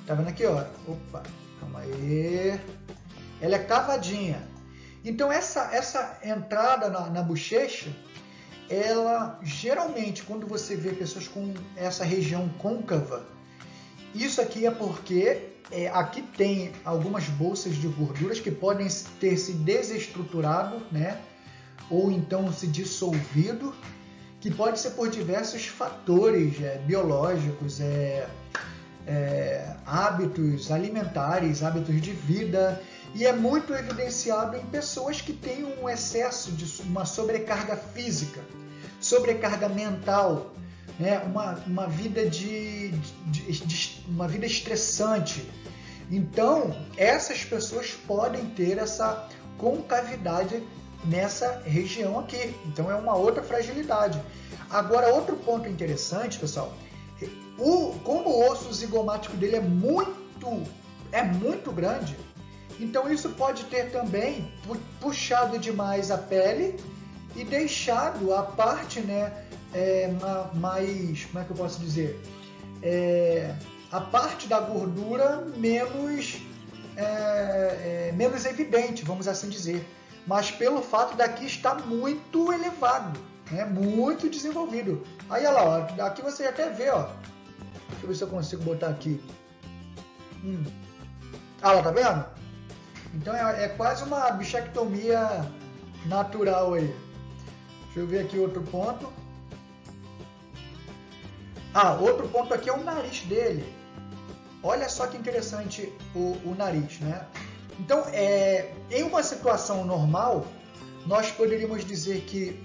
Tá vendo aqui, ó? Opa, calma aí. Ela é cavadinha. Então essa entrada na bochecha, ela geralmente, quando você vê pessoas com essa região côncava, isso aqui é porque aqui tem algumas bolsas de gorduras que podem ter se desestruturado, né? Ou então se dissolvido, que pode ser por diversos fatores biológicos, hábitos alimentares, hábitos de vida, e é muito evidenciado em pessoas que têm um excesso de uma sobrecarga física, sobrecarga mental, né? Uma vida uma vida estressante. Então, essas pessoas podem ter essa concavidade nessa região aqui. Então, é uma outra fragilidade. Agora, outro ponto interessante, pessoal, como o osso zigomático dele é muito grande, então isso pode ter também puxado demais a pele e deixado a parte, né, mais, como é que eu posso dizer, a parte da gordura menos evidente, vamos assim dizer, mas pelo fato daqui estar muito elevado, né, muito desenvolvido. Aí, olha lá, ó, aqui você até vê, ó, deixa eu ver se eu consigo botar aqui. Ah lá, tá vendo? Então é quase uma bichectomia natural aí. Deixa eu ver aqui outro ponto. Outro ponto aqui é o nariz dele. Olha só que interessante o nariz, né? Então, em uma situação normal, nós poderíamos dizer que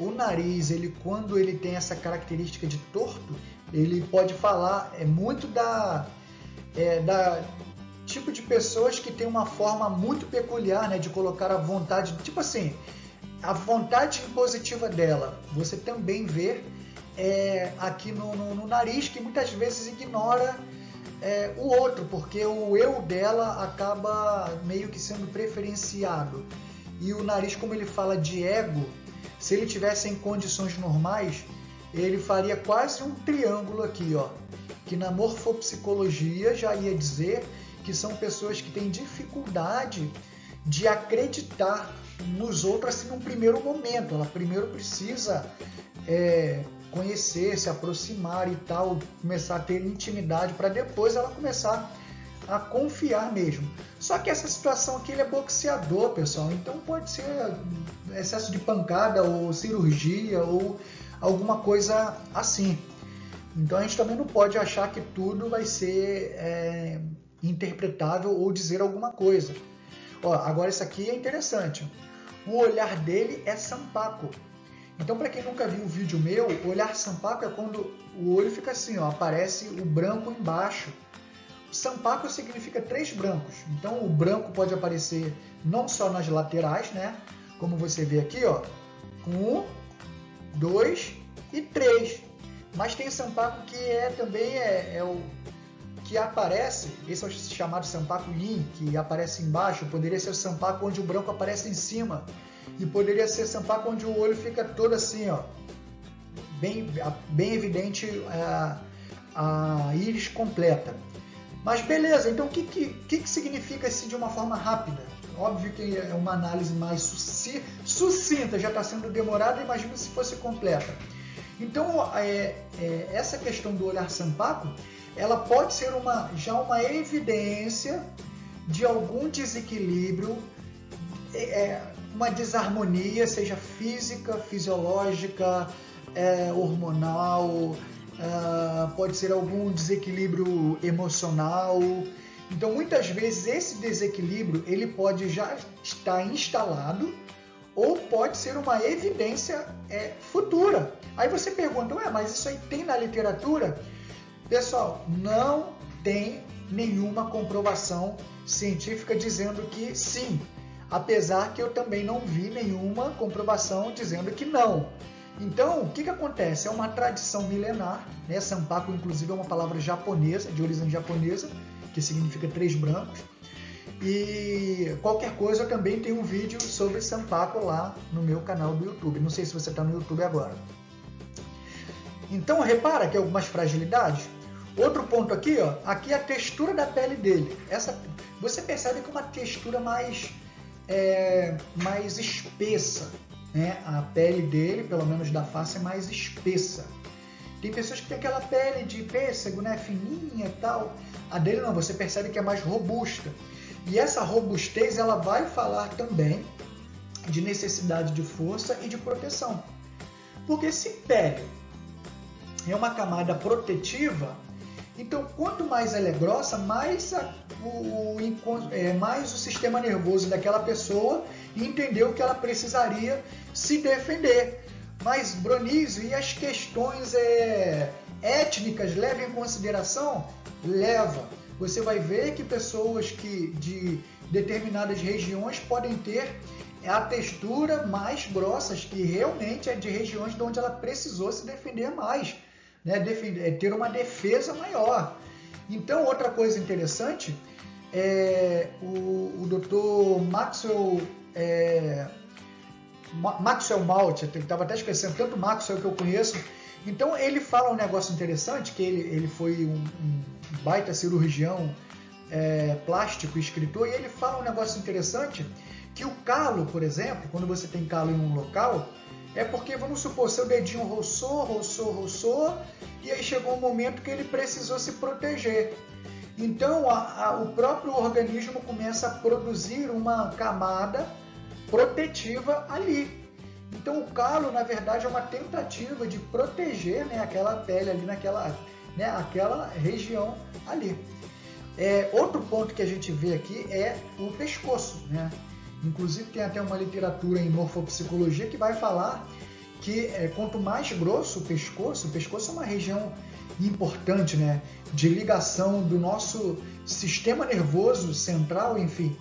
o nariz, quando ele tem essa característica de torto, ele pode falar muito da tipo de pessoas que tem uma forma muito peculiar, né, de colocar a vontade, tipo assim, a vontade impositiva dela. Você também vê aqui no nariz, que muitas vezes ignora o outro, porque o eu dela acaba meio que sendo preferenciado. E o nariz, como ele fala de ego, se ele tivesse em condições normais, ele faria quase um triângulo aqui, ó, que na morfopsicologia já ia dizer que são pessoas que têm dificuldade de acreditar nos outros assim num primeiro momento. Ela primeiro precisa conhecer, se aproximar e tal, começar a ter intimidade para depois ela começar a confiar mesmo. Só que essa situação aqui, ele é boxeador, pessoal, então pode ser excesso de pancada ou cirurgia ou alguma coisa assim. Então a gente também não pode achar que tudo vai ser interpretável ou dizer alguma coisa. Ó, agora isso aqui é interessante. O olhar dele é sampaco. Então, para quem nunca viu um vídeo meu, o olhar sampaco é quando o olho fica assim, ó, aparece o branco embaixo. Sampaco significa 3 brancos. Então, o branco pode aparecer não só nas laterais, né? Como você vê aqui, ó, 1, 2 e 3. Mas tem sampaco que também o que aparece, esse é o chamado sampaco yin, que aparece embaixo. Poderia ser o sampaco onde o branco aparece em cima. E poderia ser sampaco onde o olho fica todo assim, ó, bem evidente a íris completa. Mas beleza, então o que significa assim de uma forma rápida? óbvio que é uma análise mais sucinta, já está sendo demorada, imagina se fosse completa. Então, essa questão do olhar Sampaco, ela pode ser já uma evidência de algum desequilíbrio, uma desarmonia, seja física, fisiológica, hormonal, pode ser algum desequilíbrio emocional. Então, muitas vezes, esse desequilíbrio ele pode já estar instalado ou pode ser uma evidência futura. Aí você pergunta, mas isso aí tem na literatura? Pessoal, não tem nenhuma comprovação científica dizendo que sim, apesar que eu também não vi nenhuma comprovação dizendo que não. Então, o que acontece? É uma tradição milenar, né? Sampaco, inclusive, é uma palavra japonesa, de origem japonesa, que significa três brancos. E qualquer coisa, eu também tenho um vídeo sobre Sampaco lá no meu canal do YouTube. Não sei se você está no YouTube agora. Então, repara que algumas fragilidades. Outro ponto aqui, aqui é a textura da pele dele. Você percebe que é uma textura mais espessa, né? A pele dele, pelo menos da face, é mais espessa. Tem pessoas que têm aquela pele de pêssego, né? Fininha e tal. A dele não, você percebe que é mais robusta. E essa robustez, ela vai falar também de necessidade de força e de proteção. Porque se pele é uma camada protetiva, então quanto mais ela é grossa, mais o sistema nervoso daquela pessoa entendeu que ela precisaria se defender. Mas, Bronísio, e as questões étnicas leva em consideração? Leva. Você vai ver que pessoas de determinadas regiões podem ter a textura mais grossas, que realmente é de regiões de onde ela precisou se defender mais, né? Ter uma defesa maior. Então, outra coisa interessante o Dr. Maxwell Maltz, eu estava até esquecendo, tanto Maxwell que eu conheço. Então ele fala um negócio interessante, que ele foi um baita cirurgião plástico, escritor, e ele fala um negócio interessante, que o calo, por exemplo, quando você tem calo em um local, é porque, vamos supor, seu dedinho roçou, e aí chegou um momento que ele precisou se proteger. Então o próprio organismo começa a produzir uma camada protetiva ali. Então o calo, na verdade, é uma tentativa de proteger, né, aquela pele ali aquela região ali. Outro ponto que a gente vê aqui é o pescoço, né? Inclusive tem até uma literatura em morfopsicologia que vai falar que quanto mais grosso o pescoço é uma região importante, né, de ligação do nosso sistema nervoso central, enfim,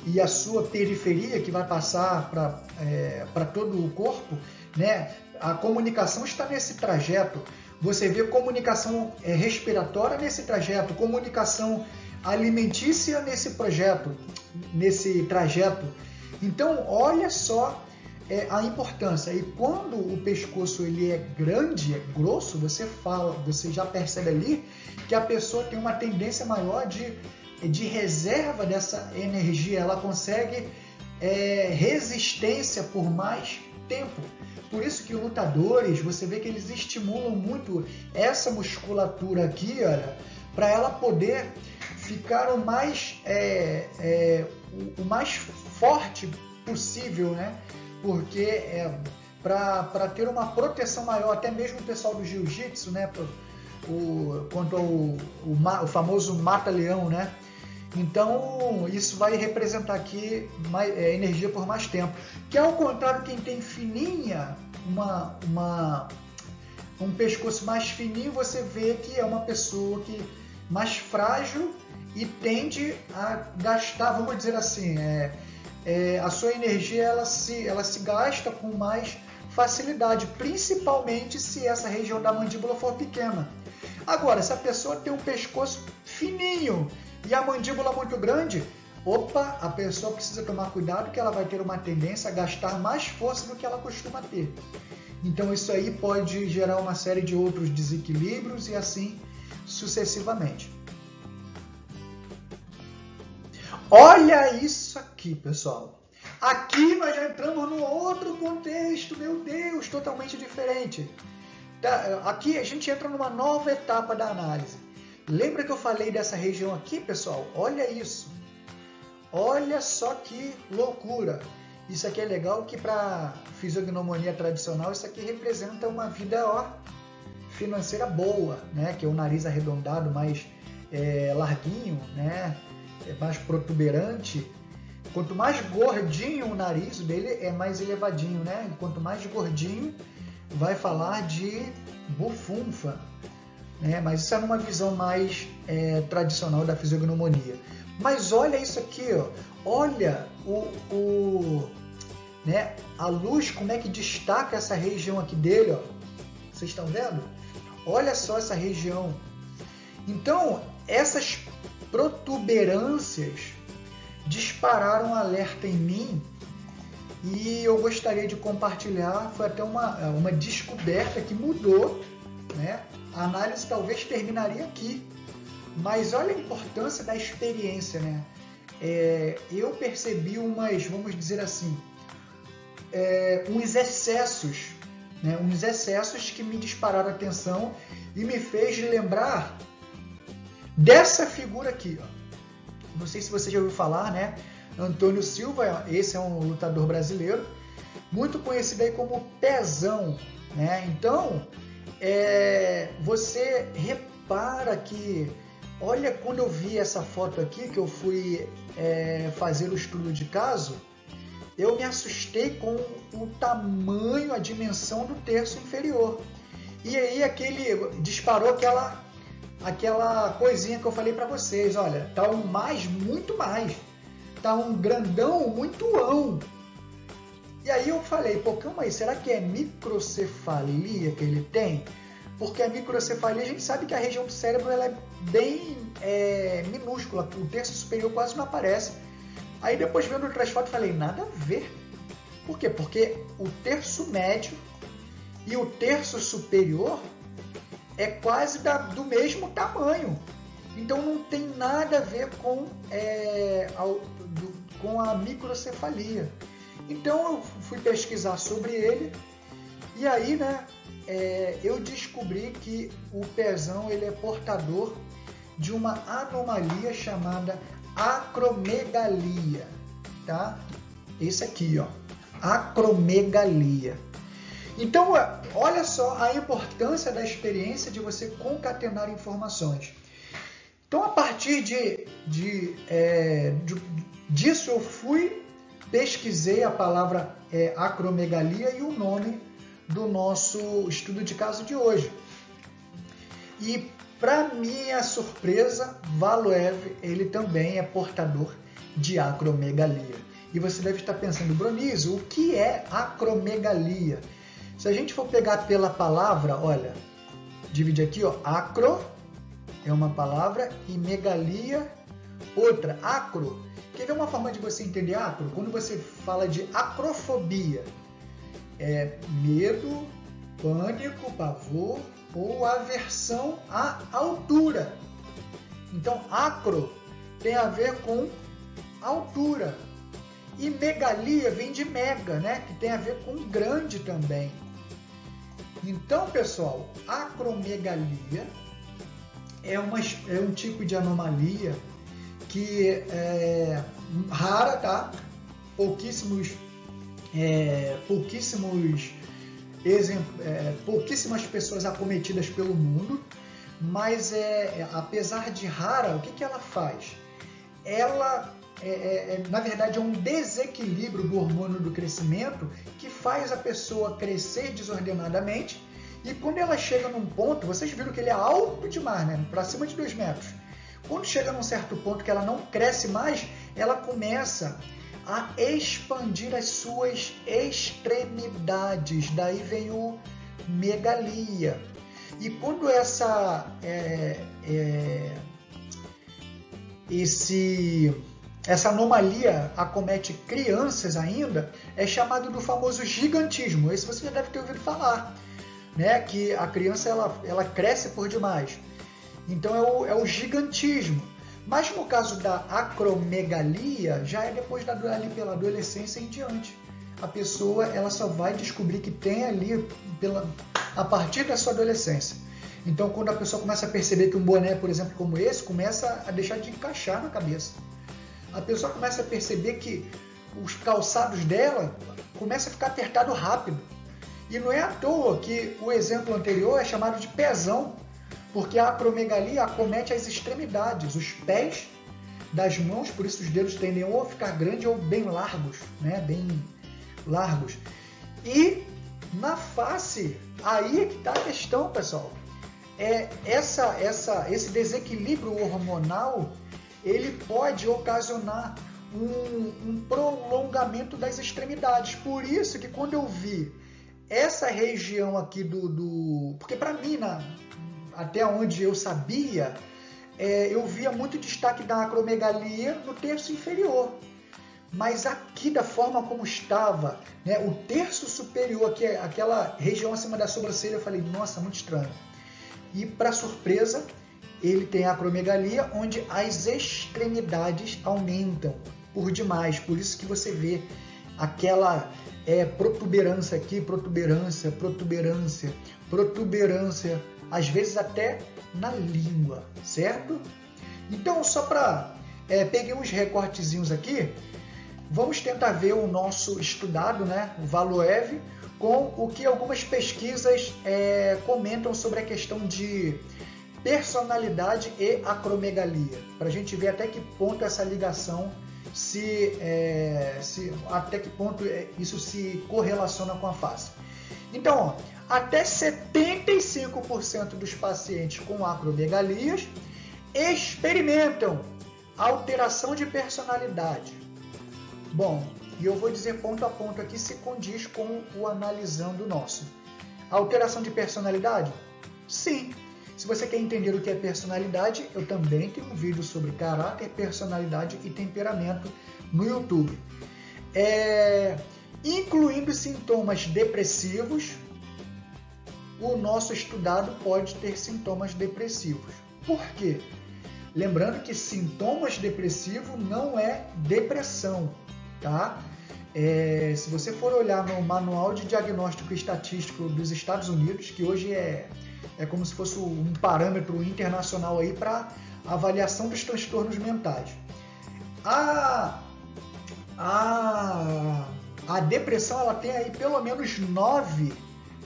e a sua periferia, que vai passar para todo o corpo, né? A comunicação está nesse trajeto. Você vê comunicação respiratória nesse trajeto, comunicação alimentícia nesse trajeto. Então, olha só a importância. E quando o pescoço ele é grande, é grosso, você já percebe ali que a pessoa tem uma tendência maior de reserva dessa energia, ela consegue resistência por mais tempo. Por isso que lutadores, você vê que eles estimulam muito essa musculatura aqui, olha, para ela poder ficar o mais forte possível, né? Porque para ter uma proteção maior, até mesmo o pessoal do jiu-jitsu, né? Quanto ao famoso mata-leão, né? Então, isso vai representar aqui energia por mais tempo. Que ao contrário, quem tem fininha, um pescoço mais fininho, você vê que é uma pessoa mais frágil e tende a gastar, vamos dizer assim, a sua energia ela se gasta com mais facilidade, principalmente se essa região da mandíbula for pequena. Agora, se a pessoa tem um pescoço fininho e a mandíbula muito grande, a pessoa precisa tomar cuidado, que ela vai ter uma tendência a gastar mais força do que ela costuma ter. Então isso aí pode gerar uma série de outros desequilíbrios e assim sucessivamente. Olha isso aqui, pessoal. Aqui nós já entramos num outro contexto, meu Deus, totalmente diferente. Aqui a gente entra numa nova etapa da análise. Lembra que eu falei dessa região aqui, pessoal? Olha isso. Olha só que loucura. Isso aqui é legal que para fisiognomonia tradicional, isso aqui representa uma vida financeira boa, né? Que é o nariz arredondado, mais larguinho, né? Mais protuberante. Quanto mais gordinho o nariz dele, é mais elevadinho, né? E quanto mais gordinho, vai falar de bufunfa, né? Mas isso é numa visão mais tradicional da fisiognomonia. Mas olha isso aqui, ó. Olha né? A luz, como é que destaca essa região aqui dele, ó. Vocês estão vendo? Olha só essa região. Então, essas protuberâncias dispararam um alerta em mim e eu gostaria de compartilhar. Foi até uma descoberta que mudou, né? A análise talvez terminaria aqui, mas olha a importância da experiência, né? Eu percebi vamos dizer assim, uns excessos, né? Uns excessos que me dispararam a atenção e me fez lembrar dessa figura aqui, ó. Não sei se você já ouviu falar, né? Antônio Silva, esse é um lutador brasileiro, muito conhecido aí como Pezão, né? Então, você repara que, olha, quando eu vi essa foto aqui, que eu fui fazer o estudo de caso, eu me assustei com o tamanho, a dimensão do terço inferior. E aí disparou aquela coisinha que eu falei para vocês, olha, tá muito mais, tá um grandão muitoão. E aí eu falei, pô, calma aí, será que é microcefalia que ele tem? Porque a microcefalia, a gente sabe que a região do cérebro ela é bem minúscula, o terço superior quase não aparece. Aí depois vendo outras fotos, falei, nada a ver. Por quê? Porque o terço médio e o terço superior é quase do mesmo tamanho. Então não tem nada a ver com a microcefalia. Então eu fui pesquisar sobre ele e aí, né, eu descobri que o Pezão ele é portador de uma anomalia chamada acromegalia, tá? Esse aqui, ó, acromegalia. Então, olha só a importância da experiência de você concatenar informações. Então, a partir disso, eu pesquisei a palavra acromegalia e o nome do nosso estudo de caso de hoje. E, para minha surpresa, Valoev, ele também é portador de acromegalia. E você deve estar pensando, Bronísio, o que é acromegalia? Se a gente for pegar pela palavra, olha, divide aqui, ó, acro é uma palavra e megalia outra. Acro, quer ver uma forma de você entender acro? Quando você fala de acrofobia, medo, pânico, pavor ou aversão à altura. Então, acro tem a ver com altura. E megalia vem de mega, né? Que tem a ver com grande também. Então, pessoal, acromegalia é um tipo de anomalia que é rara, tá? Pouquíssimas pessoas acometidas pelo mundo, mas apesar de rara, o que ela faz? Ela na verdade é um desequilíbrio do hormônio do crescimento que faz a pessoa crescer desordenadamente, e quando ela chega num ponto, vocês viram que ele é alto demais, né? Para cima de 2 metros. Quando chega num certo ponto que ela não cresce mais, ela começa a expandir as suas extremidades. Daí vem o megalia. E quando essa anomalia acomete crianças ainda, é chamado do famoso gigantismo. Esse você já deve ter ouvido falar, né? Que a criança ela cresce por demais. Então é o gigantismo. Mas no caso da acromegalia, já é depois ali pela adolescência em diante. A pessoa ela só vai descobrir que tem ali a partir da sua adolescência. Então, quando a pessoa começa a perceber que um boné, por exemplo, como esse, começa a deixar de encaixar na cabeça. A pessoa começa a perceber que os calçados dela começam a ficar apertado rápido. E não é à toa que o exemplo anterior é chamado de pezão, porque a acromegalia acomete as extremidades, os pés das mãos, por isso os dedos tendem ou a ficar grandes ou bem largos, né? Bem largos. E na face, aí é que está a questão, pessoal. Esse desequilíbrio hormonal, ele pode ocasionar um prolongamento das extremidades. Por isso que quando eu vi essa região aqui porque para mim, até onde eu sabia, eu via muito destaque da acromegalia no terço inferior. Mas aqui, da forma como estava, né, o terço superior, aquela região acima da sobrancelha, eu falei, nossa, muito estranho. E, para surpresa, ele tem a acromegalia, onde as extremidades aumentam por demais. Por isso que você vê aquela protuberância aqui, protuberância, às vezes até na língua, certo? Então, só para... peguei uns recortezinhos aqui, vamos tentar ver o nosso estudado, né, o Valuev, com o que algumas pesquisas comentam sobre a questão de personalidade e acromegalia, para a gente ver até que ponto essa ligação até que ponto isso se correlaciona com a face. Então, até 75% dos pacientes com acromegalias experimentam alteração de personalidade. Bom, e eu vou dizer ponto a ponto aqui se condiz com o analisando nosso. Alteração de personalidade? Sim. Se você quer entender o que é personalidade, eu também tenho um vídeo sobre caráter, personalidade e temperamento no YouTube. Incluindo sintomas depressivos, o nosso estudado pode ter sintomas depressivos. Por quê? Lembrando que sintomas depressivos não é depressão, tá? Se você for olhar no Manual de Diagnóstico Estatístico dos Estados Unidos, que hoje é como se fosse um parâmetro internacional aí para avaliação dos transtornos mentais. A depressão ela tem aí pelo menos 9,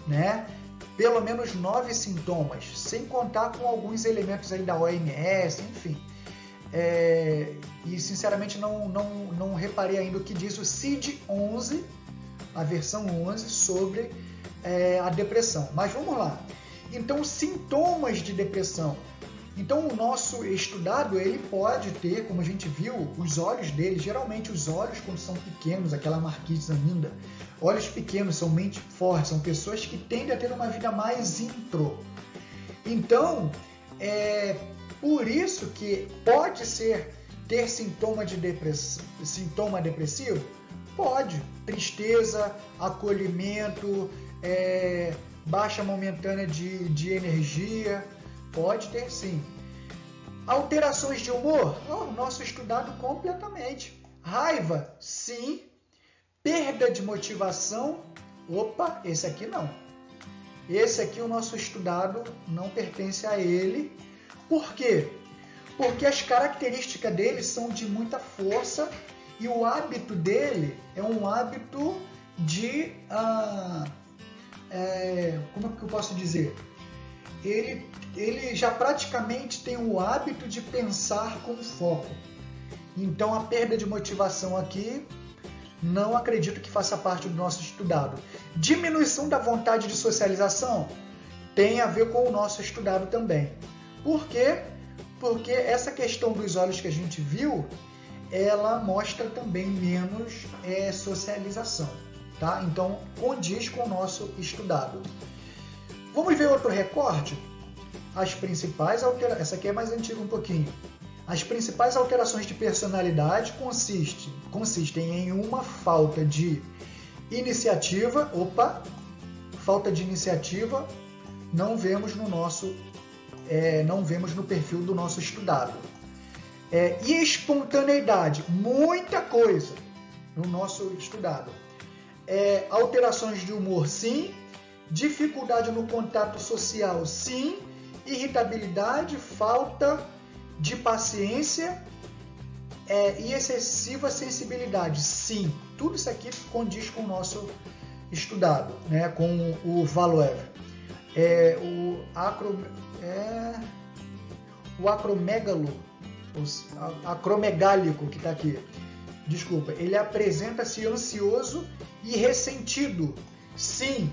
né? Pelo menos 9 sintomas, sem contar com alguns elementos aí da OMS, enfim. E sinceramente não reparei ainda o que diz o CID-11, a versão 11, sobre a depressão. Mas vamos lá. Então, sintomas de depressão. Então, o nosso estudado, ele pode ter, como a gente viu, os olhos dele, geralmente os olhos quando são pequenos, aquela marquise ainda, olhos pequenos, são mente forte, são pessoas que tendem a ter uma vida mais intro. Então, por isso que pode ter sintoma depressivo? Pode. Tristeza, acolhimento, baixa momentânea de energia, pode ter sim. Alterações de humor? Nosso estudado completamente. Raiva? Sim. Perda de motivação? Opa, esse aqui não. Esse aqui, o nosso estudado não pertence a ele. Por quê? Porque as características dele são de muita força e o hábito dele é um hábito de... como é que eu posso dizer? Ele já praticamente tem o hábito de pensar com foco. Então a perda de motivação aqui, não acredito que faça parte do nosso estudado. Diminuição da vontade de socialização tem a ver com o nosso estudado também. Por quê? Porque essa questão dos olhos que a gente viu, ela mostra também menos socialização. Tá? Então, condiz com o nosso estudado. Vamos ver outro recorte? As principais alterações... Essa aqui é mais antiga um pouquinho. As principais alterações de personalidade consistem em uma falta de iniciativa. Opa! Falta de iniciativa não vemos no perfil do nosso estudado. E espontaneidade, muita coisa no nosso estudado. Alterações de humor, sim. Dificuldade no contato social, sim. Irritabilidade, falta de paciência e excessiva sensibilidade, sim. Tudo isso aqui condiz com o nosso estudado, né? Com o Valoev. O acromegálico que está aqui. Desculpa, ele apresenta-se ansioso e ressentido. Sim.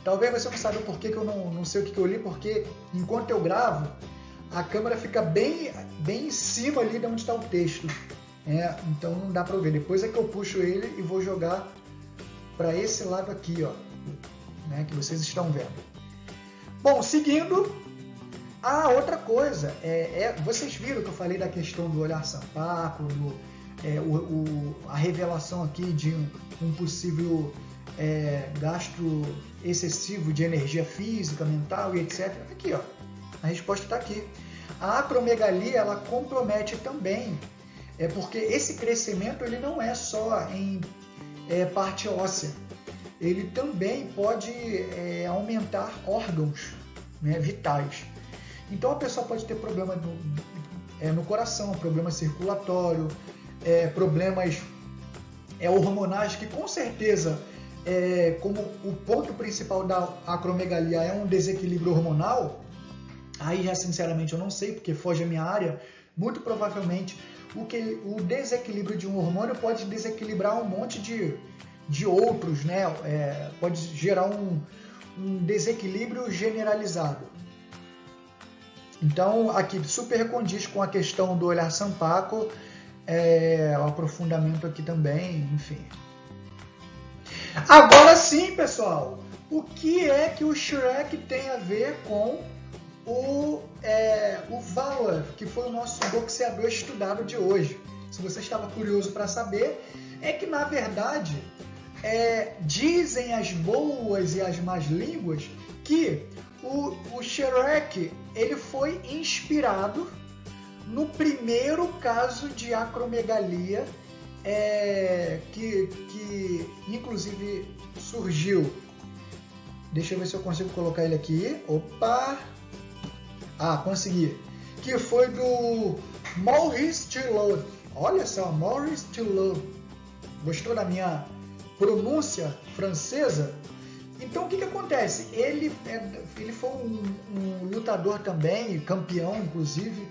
Talvez você não saiba por que eu não sei o que eu li, porque enquanto eu gravo, a câmera fica bem em cima ali de onde está o texto. Então não dá para ver. Depois é que eu puxo ele e vou jogar para esse lado aqui, ó, né, que vocês estão vendo. Bom, seguindo, outra coisa, vocês viram que eu falei da questão do olhar sampaco, a revelação aqui de um possível gasto excessivo de energia física, mental e etc. Aqui, ó, a resposta está aqui. A acromegalia, ela compromete também, porque esse crescimento ele não é só em parte óssea, ele também pode aumentar órgãos, né, vitais. Então a pessoa pode ter problema no coração, problema circulatório, problemas hormonais, que com certeza, como o ponto principal da acromegalia é um desequilíbrio hormonal, aí já sinceramente eu não sei, porque foge a minha área. Muito provavelmente o desequilíbrio de um hormônio pode desequilibrar um monte de outros, né? Pode gerar um desequilíbrio generalizado. Então, aqui super condiz com a questão do olhar sampaco, o aprofundamento aqui também, enfim. Agora sim, pessoal, o que é que o Shrek tem a ver com o Valoev, que foi o nosso boxeador estudado de hoje? Se você estava curioso para saber, é que na verdade dizem as boas e as más línguas que o Shrek ele foi inspirado no primeiro caso de acromegalia que inclusive surgiu. Deixa eu ver se eu consigo colocar ele aqui. Opa! Consegui. Que foi do Maurice Thillot. Olha só, Maurice Thillot. Gostou da minha pronúncia francesa? Então o que acontece? Ele foi um lutador também, campeão inclusive,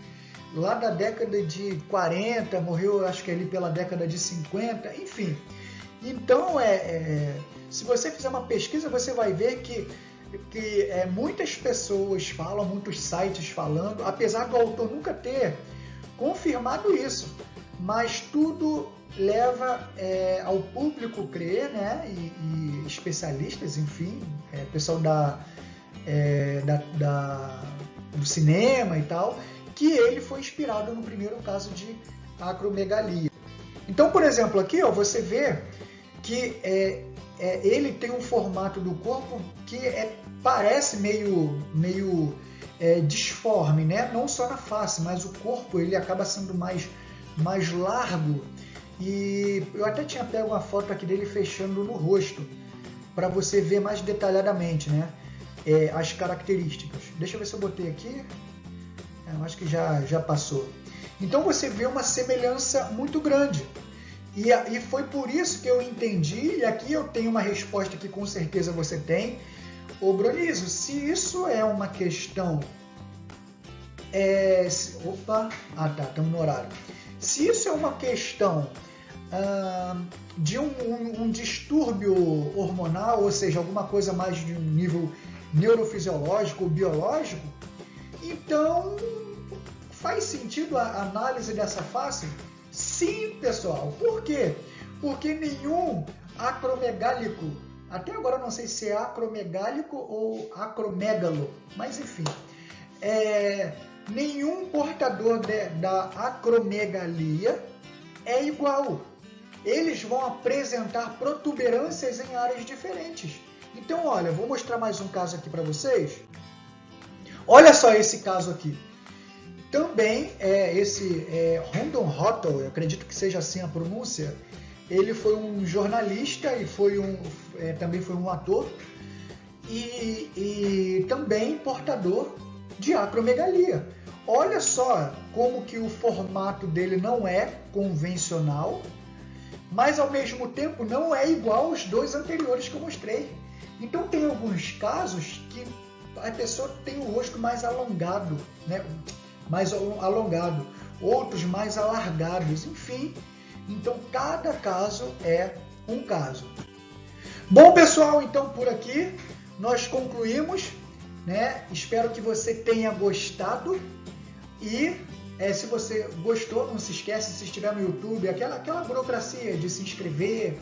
lá da década de 40, morreu acho que ali pela década de 50, enfim. Então, se você fizer uma pesquisa, você vai ver que muitas pessoas falam, muitos sites falando, apesar do autor nunca ter confirmado isso, mas tudo leva ao público crer, né, e especialistas, enfim, pessoal do cinema e tal, que ele foi inspirado no primeiro caso de acromegalia. Então, por exemplo, aqui ó, você vê que ele tem um formato do corpo que parece meio disforme, né? Não só na face, mas o corpo ele acaba sendo mais largo. E eu até tinha pego uma foto aqui dele fechando no rosto, para você ver mais detalhadamente, né? As características. Deixa eu ver se eu botei aqui. Eu acho que já passou. Então você vê uma semelhança muito grande. E foi por isso que eu entendi, e aqui eu tenho uma resposta que com certeza você tem. Ô Broniso, se isso é uma questão... Opa! Estamos no horário. Se isso é uma questão de um distúrbio hormonal, ou seja, alguma coisa mais de um nível neurofisiológico ou biológico, então faz sentido a análise dessa face? Sim, pessoal. Por quê? Porque nenhum acromegálico, até agora eu não sei se é acromegálico ou acromégalo, mas enfim, nenhum portador da acromegalia é igual. Eles vão apresentar protuberâncias em áreas diferentes. Então, olha, vou mostrar mais um caso aqui para vocês. Olha só esse caso aqui. Também esse Rondon Hotel, eu acredito que seja assim a pronúncia, ele foi um jornalista e também foi um ator e também portador de acromegalia. Olha só como que o formato dele não é convencional, mas ao mesmo tempo não é igual aos dois anteriores que eu mostrei. Então tem alguns casos que a pessoa tem o rosto mais alongado, né? Mais alongado, outros mais alargados, enfim. Então cada caso é um caso. Bom, pessoal, então por aqui nós concluímos, né? Espero que você tenha gostado e se você gostou, não se esquece, se estiver no YouTube, aquela burocracia de se inscrever,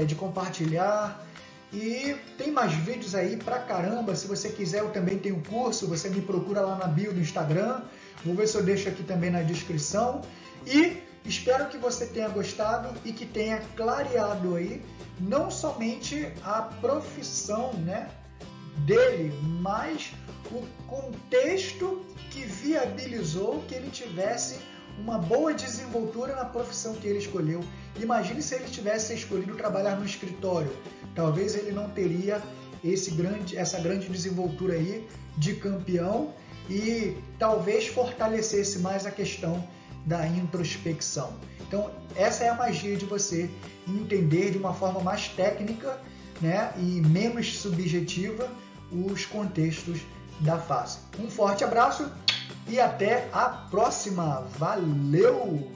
de compartilhar. E tem mais vídeos aí pra caramba. Se você quiser, eu também tenho curso. Você me procura lá na bio do Instagram. Vou ver se eu deixo aqui também na descrição. E espero que você tenha gostado e que tenha clareado aí não somente a profissão, né, dele, mas o contexto que viabilizou que ele tivesse uma boa desenvoltura na profissão que ele escolheu. Imagine se ele tivesse escolhido trabalhar no escritório. Talvez ele não teria essa grande desenvoltura aí de campeão e talvez fortalecesse mais a questão da introspecção. Então, essa é a magia de você entender de uma forma mais técnica, né, e menos subjetiva os contextos da face. Um forte abraço e até a próxima. Valeu!